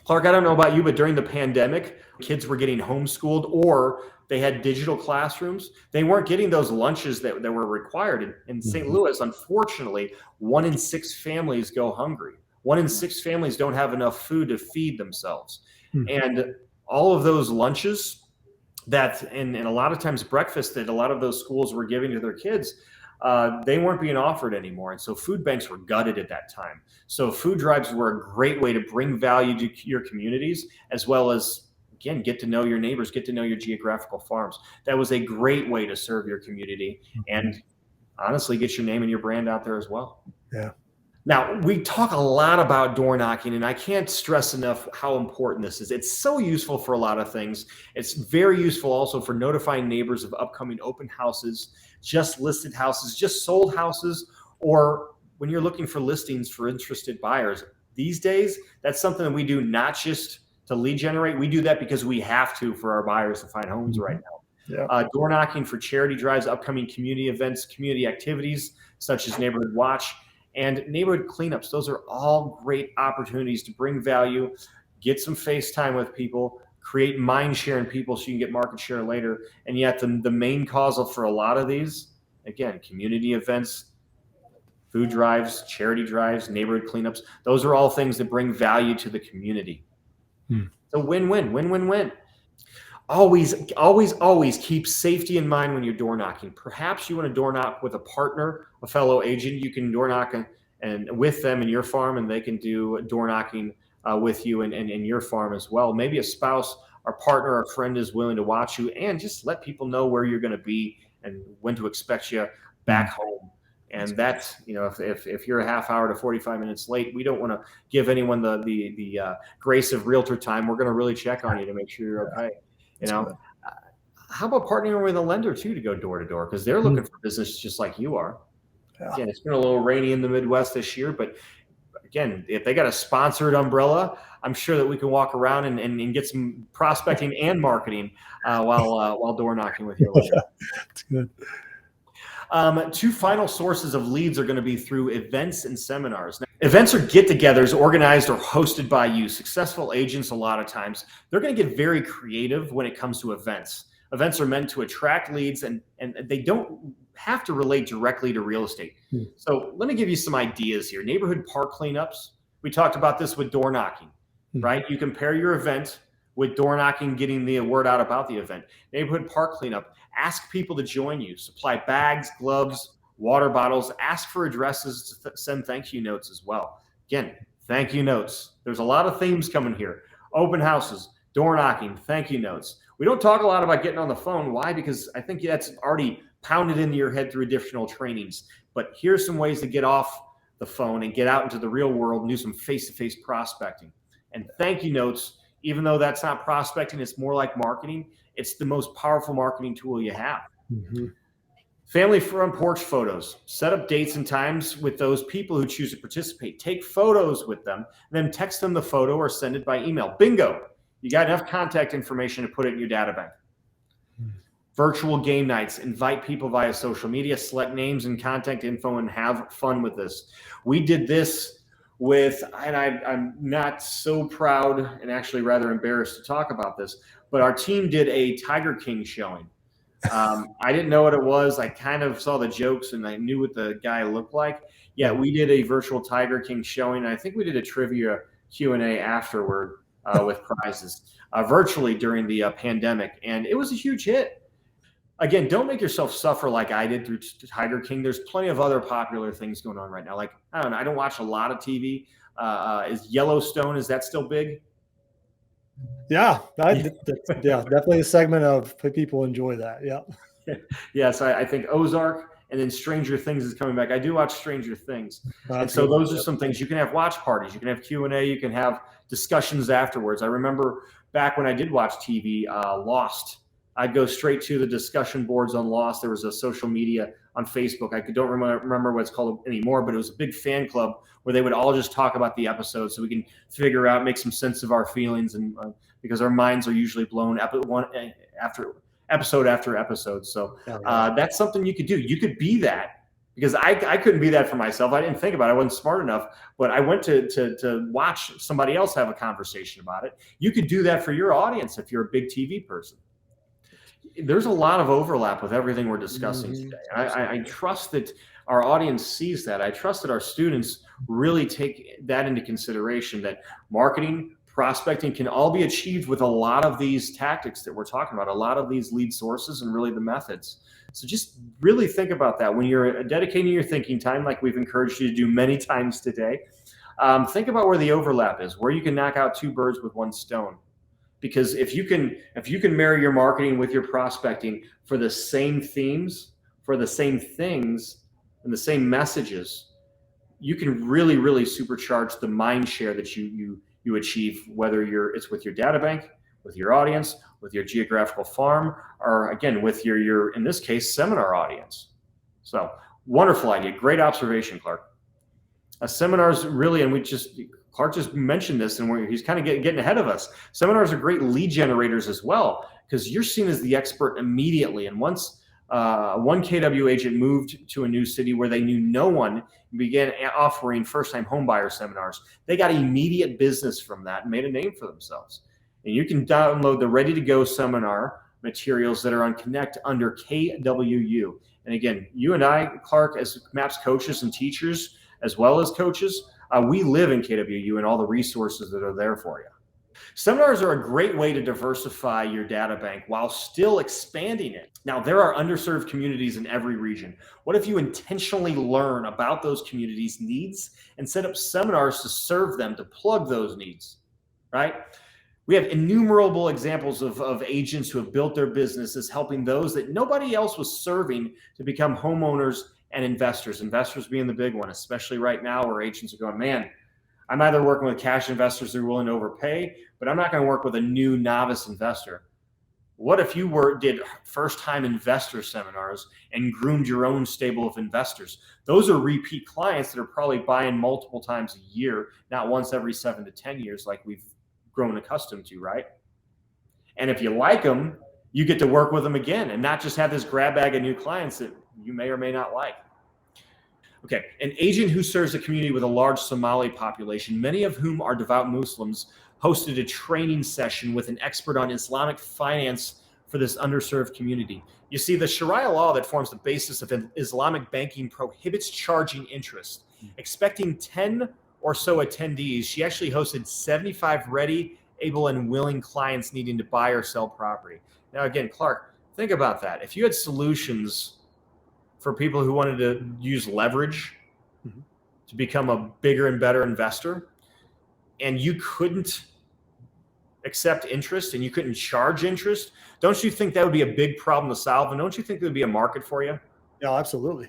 Clark, I don't know about you, but during the pandemic, kids were getting homeschooled or they had digital classrooms. They weren't getting those lunches that were required. In St. Louis, unfortunately, 1 in 6 families go hungry. 1 in 6 families don't have enough food to feed themselves. And all of those lunches and a lot of times breakfast that a lot of those schools were giving to their kids, they weren't being offered anymore. And so food banks were gutted at that time. So food drives were a great way to bring value to your communities, as well as, again, get to know your neighbors, get to know your geographical farms. That was a great way to serve your community and honestly get your name and your brand out there as well. Yeah. Now, we talk a lot about door knocking, and I can't stress enough how important this is. It's so useful for a lot of things. It's very useful also for notifying neighbors of upcoming open houses, just listed houses, just sold houses, or when you're looking for listings for interested buyers these days, that's something that we do not just to lead generate. We do that because we have to for our buyers to find homes right now. Yeah. Door knocking for charity drives, upcoming community events, community activities such as Neighborhood Watch and neighborhood cleanups. Those are all great opportunities to bring value, get some face time with people, create mind share in people so you can get market share later. And yet the main causal for a lot of these, again, community events, food drives, charity drives, neighborhood cleanups, those are all things that bring value to the community. So win-win, win-win-win. Always keep safety in mind when you're door knocking. Perhaps you want to door knock with a partner, a fellow agent. You can door knock and with them in your farm, and they can do door knocking with you and in your farm as well. Maybe a spouse or partner or friend is willing to watch you, and just let people know where you're going to be and when to expect you back home. And that's, if you're a half hour to 45 minutes late, we don't want to give anyone the grace of realtor time. We're going to really check on you to make sure you're okay. How about partnering with a lender too to go door to door, because they're looking for business just like you are. Again, it's been a little rainy in the Midwest this year, but again, if they got a sponsored umbrella, I'm sure that we can walk around and get some prospecting and marketing while door knocking with your lender. That's good. Two final sources of leads are going to be through events and seminars. Now, events are get-togethers organized or hosted by you. Successful agents, a lot of times, they're going to get very creative when it comes to events. Events are meant to attract leads, and they don't have to relate directly to real estate. So let me give you some ideas here. Neighborhood park cleanups. We talked about this with door knocking, right? You compare your event with door knocking, getting the word out about the event. Neighborhood park cleanup. Ask people to join you. Supply bags, gloves, water bottles. Ask for addresses to send thank you notes as well. Again, thank you notes. There's a lot of themes coming here. Open houses, door knocking, thank you notes. We don't talk a lot about getting on the phone. Why? Because I think that's already pounded into your head through additional trainings. But here's some ways to get off the phone and get out into the real world and do some face-to-face prospecting. And thank you notes, even though that's not prospecting, it's more like marketing. It's the most powerful marketing tool you have. Family front porch photos. Set up dates and times with those people who choose to participate. Take photos with them, then text them the photo or send it by email. Bingo. You got enough contact information to put it in your data bank. Virtual game nights. Invite people via social media, select names and contact info, and have fun with this. We did this with, and I'm not so proud and actually rather embarrassed to talk about this, but our team did a Tiger King showing. I didn't know what it was. I kind of saw the jokes and I knew what the guy looked like. Yeah, we did a virtual Tiger King showing. I think we did a trivia Q&A afterward with prizes virtually during the pandemic, and it was a huge hit. Again, don't make yourself suffer like I did through Tiger King. There's plenty of other popular things going on right now. Like, I don't know, I don't watch a lot of TV. Is Yellowstone, is that still big? Yeah, definitely a segment of people enjoy that. Yeah. Yes, I think Ozark, and then Stranger Things is coming back. I do watch Stranger Things. And so those are some things. You can have watch parties. You can have Q&A. You can have discussions afterwards. I remember back when I did watch TV, Lost. I'd go straight to the discussion boards on Lost. There was a social media on Facebook. I don't remember what it's called anymore, but it was a big fan club where they would all just talk about the episode so we can figure out, make some sense of our feelings, and because our minds are usually blown after episode. So that's something you could do. You could be that, because I couldn't be that for myself. I didn't think about it. I wasn't smart enough, but I went to watch somebody else have a conversation about it. You could do that for your audience if you're a big TV person. There's a lot of overlap with everything we're discussing today. I trust that our audience sees that. I trust that our students really take that into consideration, that marketing, prospecting can all be achieved with a lot of these tactics that we're talking about, a lot of these lead sources and really the methods. So just really think about that when you're dedicating your thinking time, like we've encouraged you to do many times today. Think about where the overlap is, where you can knock out two birds with one stone. Because if you can marry your marketing with your prospecting for the same themes, for the same things, and the same messages, you can really, really supercharge the mind share that you achieve, whether it's with your data bank, with your audience, with your geographical farm, or again, with your in this case, seminar audience. So wonderful idea. Great observation, Clark. Seminars really, and Clark just mentioned this, and he's kind of getting ahead of us. Seminars are great lead generators as well, because you're seen as the expert immediately. And once one KW agent moved to a new city where they knew no one and began offering first-time homebuyer seminars, they got immediate business from that and made a name for themselves. And you can download the ready-to-go seminar materials that are on Connect under KWU. And again, you and I, Clark, as MAPS coaches and teachers, as well as coaches, we live in KWU and all the resources that are there for you. Seminars are a great way to diversify your data bank while still expanding it. Now, there are underserved communities in every region. What if you intentionally learn about those communities' needs and set up seminars to serve them, to plug those needs, right? We have innumerable examples of agents who have built their businesses helping those that nobody else was serving to become homeowners and investors. Investors being the big one, especially right now where agents are going, man, I'm either working with cash investors that are willing to overpay, but I'm not going to work with a new novice investor. What if you did first-time investor seminars and groomed your own stable of investors? Those are repeat clients that are probably buying multiple times a year, not once every 7 to 10 years like we've grown accustomed to, right? And if you like them, you get to work with them again and not just have this grab bag of new clients that you may or may not like. Okay, an agent who serves a community with a large Somali population, many of whom are devout Muslims, hosted a training session with an expert on Islamic finance for this underserved community. You see, the Sharia law that forms the basis of Islamic banking prohibits charging interest. Expecting 10 or so attendees, she actually hosted 75 ready, able, and willing clients needing to buy or sell property. Now, again, Clark, think about that. If you had solutions for people who wanted to use leverage to become a bigger and better investor, and you couldn't accept interest and you couldn't charge interest, don't you think that would be a big problem to solve? And don't you think there would be a market for you? Yeah, absolutely.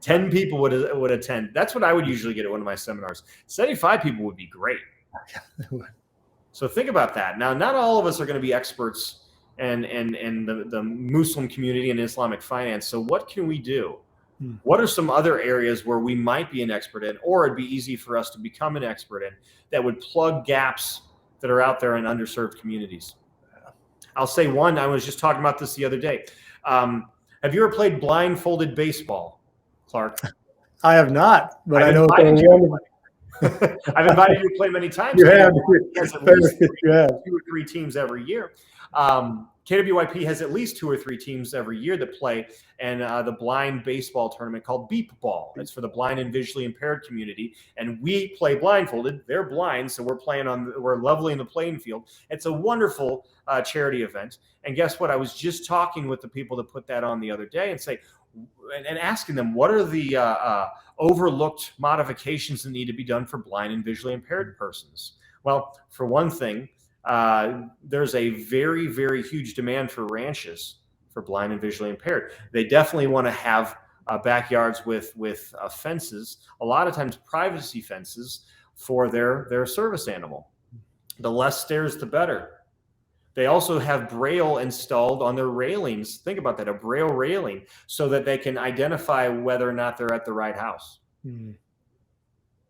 10 people would attend. That's what I would usually get at one of my seminars. 75 people would be great. So think about that. Now, not all of us are going to be experts and the Muslim community and Islamic finance. So what can we do? What are some other areas where we might be an expert in, or it'd be easy for us to become an expert in, that would plug gaps that are out there in underserved communities? I'll say one. I was just talking about this the other day. Have you ever played blindfolded baseball, Clark? I have not, but I know I've invited you to play many times. You have. Has at least 2 or 3 teams every year. KWYP has at least 2 or 3 teams every year that play, and the blind baseball tournament called Beep Ball. It's for the blind and visually impaired community, and we play blindfolded. They're blind, so we're leveling the playing field. It's a wonderful charity event. And guess what? I was just talking with the people that put that on the other day and asking them, what are the overlooked modifications that need to be done for blind and visually impaired persons? Well, for one thing, there's a very, very huge demand for ranches for blind and visually impaired. They definitely want to have backyards with fences, a lot of times privacy fences for their service animal. The less stairs, the better. They also have Braille installed on their railings. Think about that, a Braille railing, so that they can identify whether or not they're at the right house.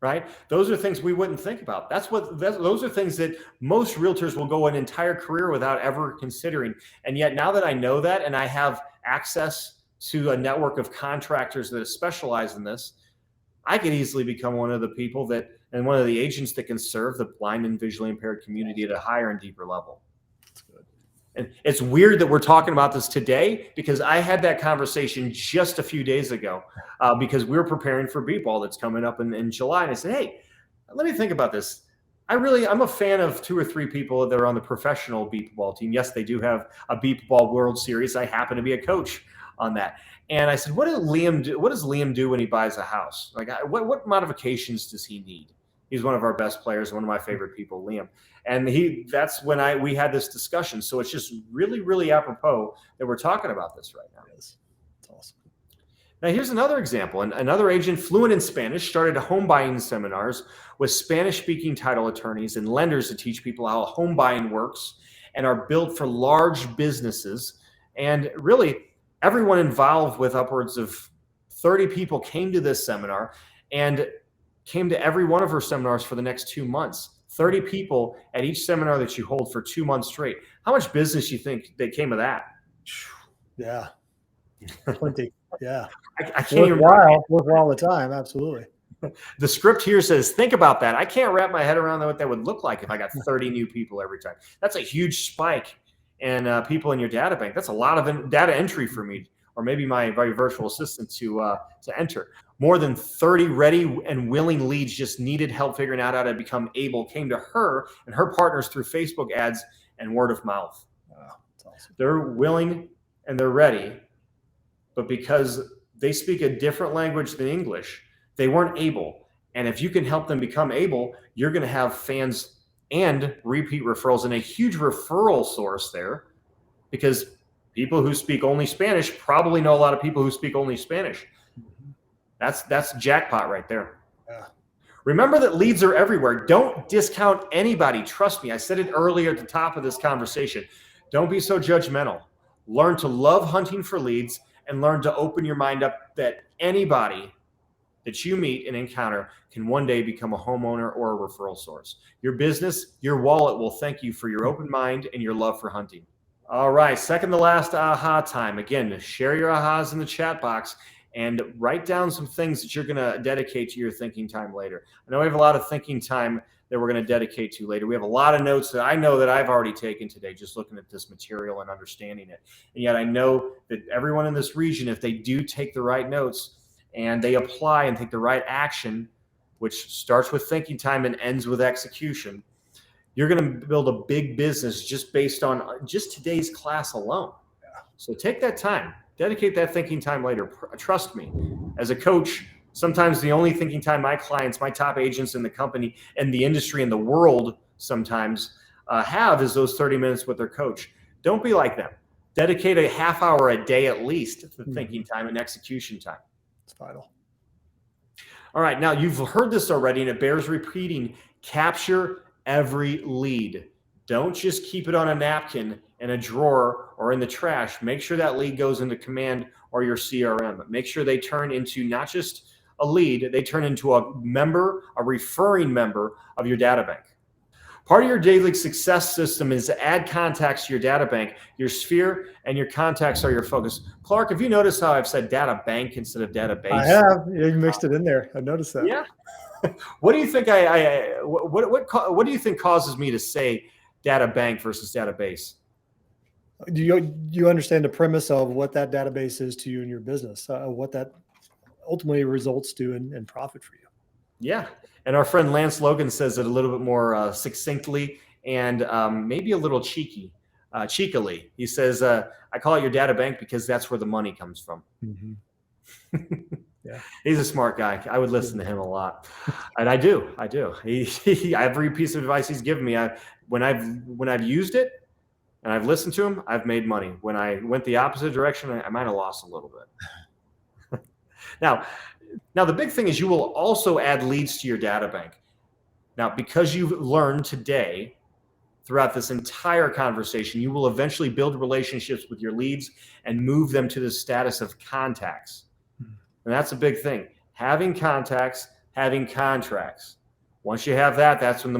Right? Those are things we wouldn't think about. Those are things that most realtors will go an entire career without ever considering. And yet now that I know that, and I have access to a network of contractors that specialize in this, I could easily become one of the people and one of the agents that can serve the blind and visually impaired community at a higher and deeper level. And it's weird that we're talking about this today, because I had that conversation just a few days ago because we were preparing for Beep Ball that's coming up in July. And I said, hey, let me think about this. I'm a fan of 2 or 3 people that are on the professional Beep Ball team. Yes, they do have a Beep Ball World Series. I happen to be a coach on that. And I said, what does Liam do when he buys a house? Like, what modifications does he need? He's one of our best players, one of my favorite people, Liam. And that's when we had this discussion. So it's just really, really apropos that we're talking about this right now. It's awesome. Now, here's another example. Another agent fluent in Spanish started home buying seminars with Spanish-speaking title attorneys and lenders to teach people how home buying works and are built for large businesses. And really, everyone involved, with upwards of 30 people, came to this seminar. And came to every one of her seminars for the next 2 months. 30 people at each seminar that you hold for 2 months straight. How much business you think that came of that? Yeah. Plenty. Yeah. I can't even remember. Worthwhile the time. Absolutely. The script here says, think about that. I can't wrap my head around what that would look like if I got 30 new people every time. That's a huge spike in people in your data bank. That's a lot of data entry for me, or maybe my virtual assistant to enter. More than 30 ready and willing leads just needed help figuring out how to become able, came to her and her partners through Facebook ads and word of mouth. Wow, that's awesome. They're willing and they're ready, but because they speak a different language than English, they weren't able. And if you can help them become able, you're going to have fans and repeat referrals and a huge referral source there, because people who speak only Spanish probably know a lot of people who speak only Spanish. That's jackpot right there. Yeah. Remember that leads are everywhere. Don't discount anybody. Trust me. I said it earlier at the top of this conversation. Don't be so judgmental. Learn to love hunting for leads and learn to open your mind up that anybody that you meet and encounter can one day become a homeowner or a referral source. Your business, your wallet will thank you for your open mind and your love for hunting. All right, second to last aha time. Again, share your ahas in the chat box and write down some things that you're going to dedicate to your thinking time later. I know we have a lot of thinking time that we're going to dedicate to later. We have a lot of notes that I know that I've already taken today, just looking at this material and understanding it. And yet I know that everyone in this region, if they do take the right notes and they apply and take the right action, which starts with thinking time and ends with execution, you're going to build a big business just based on just today's class alone. Yeah. So take that time, dedicate that thinking time later. Trust me, as a coach, sometimes the only thinking time my clients, my top agents in the company and the industry and the world sometimes have is those 30 minutes with their coach. Don't be like them. Dedicate a half hour a day at least to thinking time and execution time. It's vital. All right, now you've heard this already and it bears repeating. Capture every lead. Don't just keep it on a napkin in a drawer or in the trash. Make sure that lead goes into command or your CRM. Make sure they turn into not just a lead, they turn into a member, a referring member of your data bank. Part of your daily success system is to add contacts to your data bank. Your sphere and your contacts are your focus. Clark, have you noticed how I've said data bank instead of database? I have. You mixed it in there. I noticed that. Yeah. What do you think what do you think causes me to say data bank versus database? Do you understand the premise of what that database is to you and your business? What that ultimately results to in profit for you? Yeah. And our friend Lance Logan says it a little bit more succinctly and maybe a little cheekily. He says, I call it your data bank because that's where the money comes from. Mm-hmm. Yeah. He's a smart guy. I would listen to him a lot. And I do. Every piece of advice he's given me, when I've used it and I've listened to him, I've made money. When I went the opposite direction, I might have lost a little bit. Now, the big thing is you will also add leads to your data bank. Now, because you've learned today throughout this entire conversation, you will eventually build relationships with your leads and move them to the status of contacts. And that's a big thing. Having contacts, having contracts. Once you have that, that's when the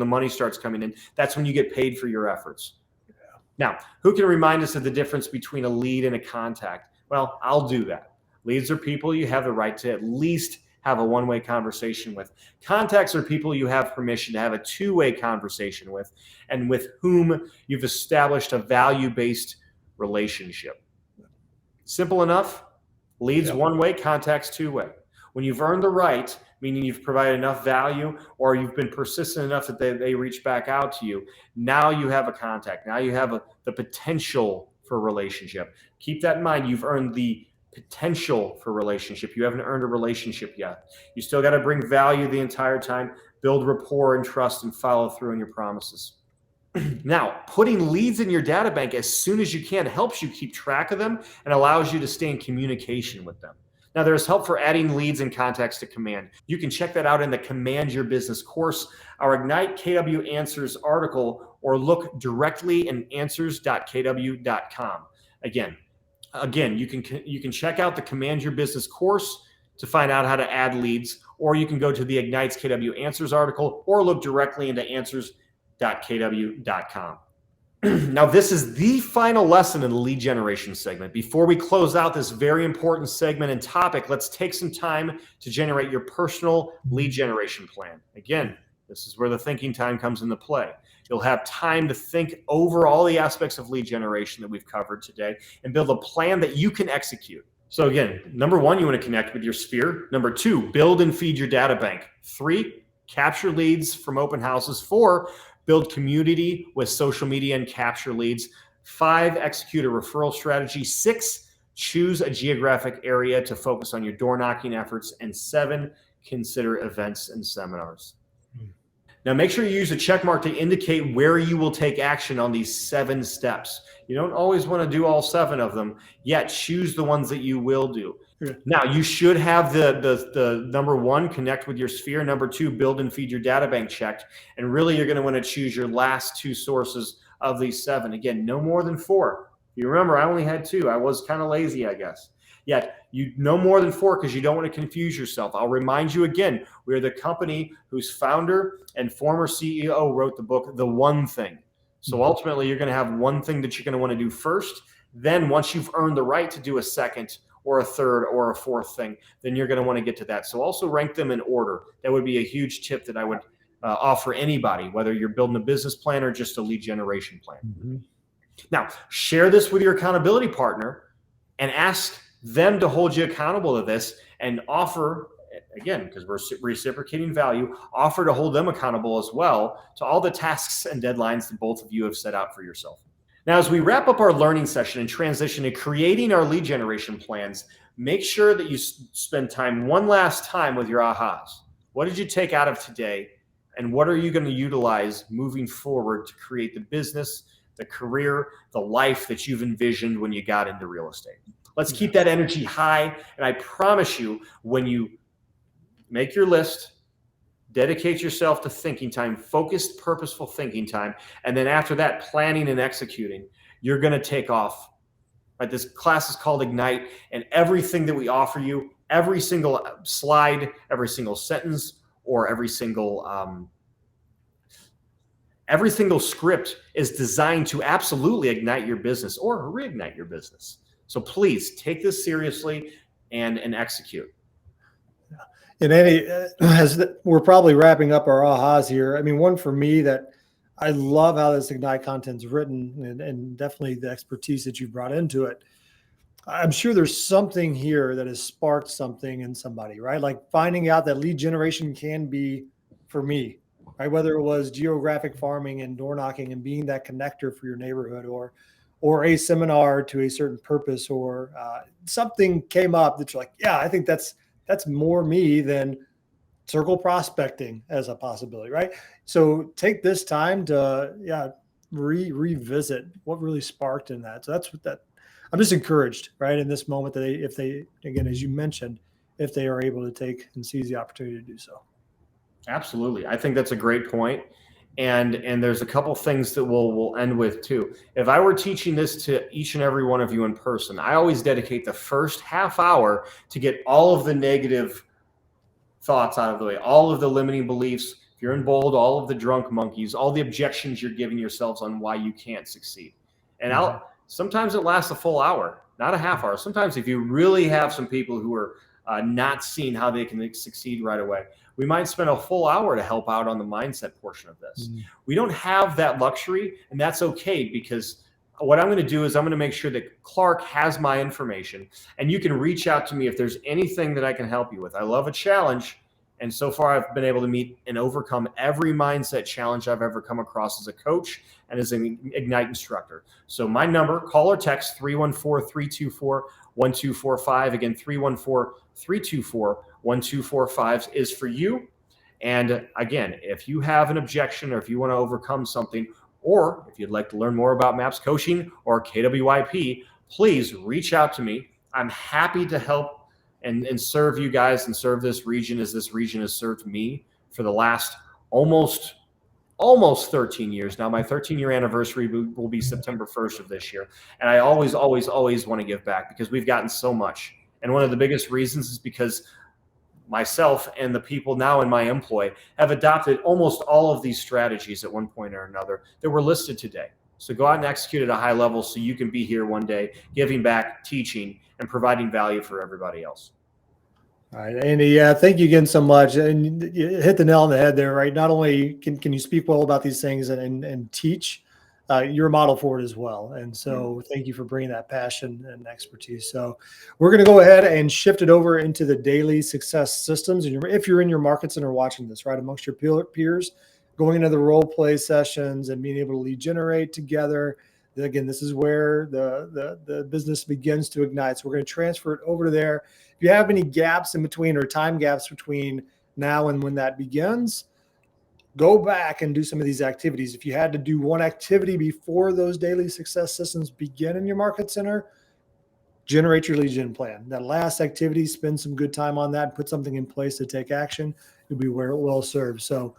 money starts coming in. That's when you get paid for your efforts. Yeah. Now, who can remind us of the difference between a lead and a contact? Well, I'll do that. Leads are people you have the right to at least have a one-way conversation with. Contacts are people you have permission to have a two-way conversation with and with whom you've established a value-based relationship. Simple enough. Leads one-way, contacts two-way. When you've earned the right, meaning you've provided enough value or you've been persistent enough that they reach back out to you, now you have a contact. Now you have the potential for a relationship. Keep that in mind. You've earned the potential for relationship. You haven't earned a relationship yet. You still got to bring value the entire time, build rapport and trust, and follow through on your promises. Now, putting leads in your data bank as soon as you can helps you keep track of them and allows you to stay in communication with them. Now, there's help for adding leads and contacts to Command. You can check that out in the Command Your Business course, our Ignite KW Answers article, or look directly in answers.kw.com. Again, you can check out the Command Your Business course, to find out how to add leads, or you can go to the Ignites KW Answers article or look directly into answers.kw.com. Now, this is the final lesson in the lead generation segment. Before we close out this very important segment and topic, let's take some time to generate your personal lead generation plan. Again, this is where the thinking time comes into play. You'll have time to think over all the aspects of lead generation that we've covered today and build a plan that you can execute. So again, number one, you want to connect with your sphere. Number two, build and feed your data bank. 3, capture leads from open houses. 4, build community with social media and capture leads. 5, execute a referral strategy. 6, choose a geographic area to focus on your door knocking efforts. And 7, consider events and seminars. Now, make sure you use a check mark to indicate where you will take action on these 7 steps. You don't always want to do all 7 of them, yet choose the ones that you will do. Sure. Now, you should have the number 1, connect with your sphere. Number 2, build and feed your data bank checked. And really, you're going to want to choose your last 2 sources of these 7. Again, no more than 4. You remember, I only had 2. I was kind of lazy, I guess. Yet, you no more than 4 because you don't want to confuse yourself. I'll remind you again, we are the company whose founder and former CEO wrote the book, The One Thing. So ultimately, you're going to have one thing that you're going to want to do first. Then once you've earned the right to do a second or a third or a fourth thing, then you're going to want to get to that. So also rank them in order. That would be a huge tip that I would offer anybody, whether you're building a business plan or just a lead generation plan. Mm-hmm. Now, share this with your accountability partner and ask them to hold you accountable to this, and offer, again, because we're reciprocating value, offer to hold them accountable as well to all the tasks and deadlines that both of you have set out for yourself. Now, as we wrap up our learning session and transition to creating our lead generation plans, make sure that you spend time one last time with your ahas. What did you take out of today, and what are you going to utilize moving forward to create the business, the career, the life that you've envisioned when you got into real estate? Let's keep that energy high. And I promise you, when you make your list, dedicate yourself to thinking time, focused, purposeful thinking time, and then after that, planning and executing, you're going to take off. Right? This class is called Ignite, and everything that we offer you, every single slide, every single sentence, or every single script is designed to absolutely ignite your business or reignite your business. So please take this seriously and execute. And Eddie, as we're probably wrapping up our ahas here, I mean, one for me that I love how this Ignite content's written, and definitely the expertise that you brought into it. I'm sure there's something here that has sparked something in somebody, right? Like finding out that lead generation can be for me, right? Whether it was geographic farming and door knocking and being that connector for your neighborhood, or a seminar to a certain purpose, or something came up that you're like, yeah, I think that's more me than circle prospecting as a possibility, right? So take this time to revisit what really sparked in that. So that's what that I'm just encouraged, right, in this moment that if they again, as you mentioned, if they are able to take and seize the opportunity to do so. Absolutely, I think that's a great point. And there's a couple things that we'll end with too. If I were teaching this to each and every one of you in person, I always dedicate the first half hour to get all of the negative thoughts out of the way, all of the limiting beliefs. If you're in bold, all of the drunk monkeys, all the objections you're giving yourselves on why you can't succeed. And sometimes it lasts a full hour, not a half hour. Sometimes if you really have some people who are not seeing how they can succeed right away, we might spend a full hour to help out on the mindset portion of this. Mm-hmm. We don't have that luxury, and that's okay, because what I'm going to do is I'm going to make sure that Clark has my information, and you can reach out to me if there's anything that I can help you with. I love a challenge, and so far I've been able to meet and overcome every mindset challenge I've ever come across as a coach and as an Ignite instructor. So my number, call or text 314-324-1245. Again, 314-324-1245 is for you. And again, if you have an objection or if you want to overcome something, or if you'd like to learn more about MAPS coaching or KWYP, please reach out to me. I'm happy to help and serve you guys and serve this region as this region has served me for the last almost 13 years. Now, my 13-year anniversary will be September 1st of this year. And I always want to give back because we've gotten so much. And one of the biggest reasons is because myself and the people now in my employ have adopted almost all of these strategies at one point or another that were listed today. So go out and execute at a high level so you can be here one day, giving back, teaching, and providing value for everybody else. All right, Andy. Yeah, thank you again so much. And you hit the nail on the head there, right? Not only can you speak well about these things and teach, you're a model for it as well. And so thank you for bringing that passion and expertise. So we're going to go ahead and shift it over into the daily success systems. And if you're in your market center watching this, right, amongst your peers, going into the role play sessions and being able to lead generate together. Again, this is where the business begins to ignite. So we're going to transfer it over to there. If you have any gaps in between or time gaps between now and when that begins, go back and do some of these activities. If you had to do one activity before those daily success systems begin in your market center, generate your lead gen plan. That last activity, spend some good time on that, put something in place to take action. You'll be well served. So,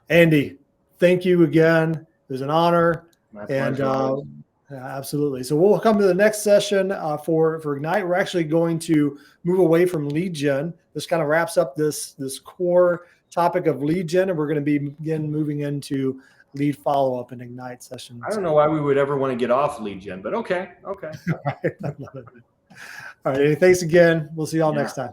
Andy, thank you again. It was an honor. My pleasure. Absolutely. So we'll come to the next session for Ignite. We're actually going to move away from lead gen. This kind of wraps up this core topic of lead gen, and we're going to be again moving into lead follow-up and Ignite sessions. I don't know why we would ever want to get off lead gen, but okay. All right. All right. Thanks again. We'll see y'all next time.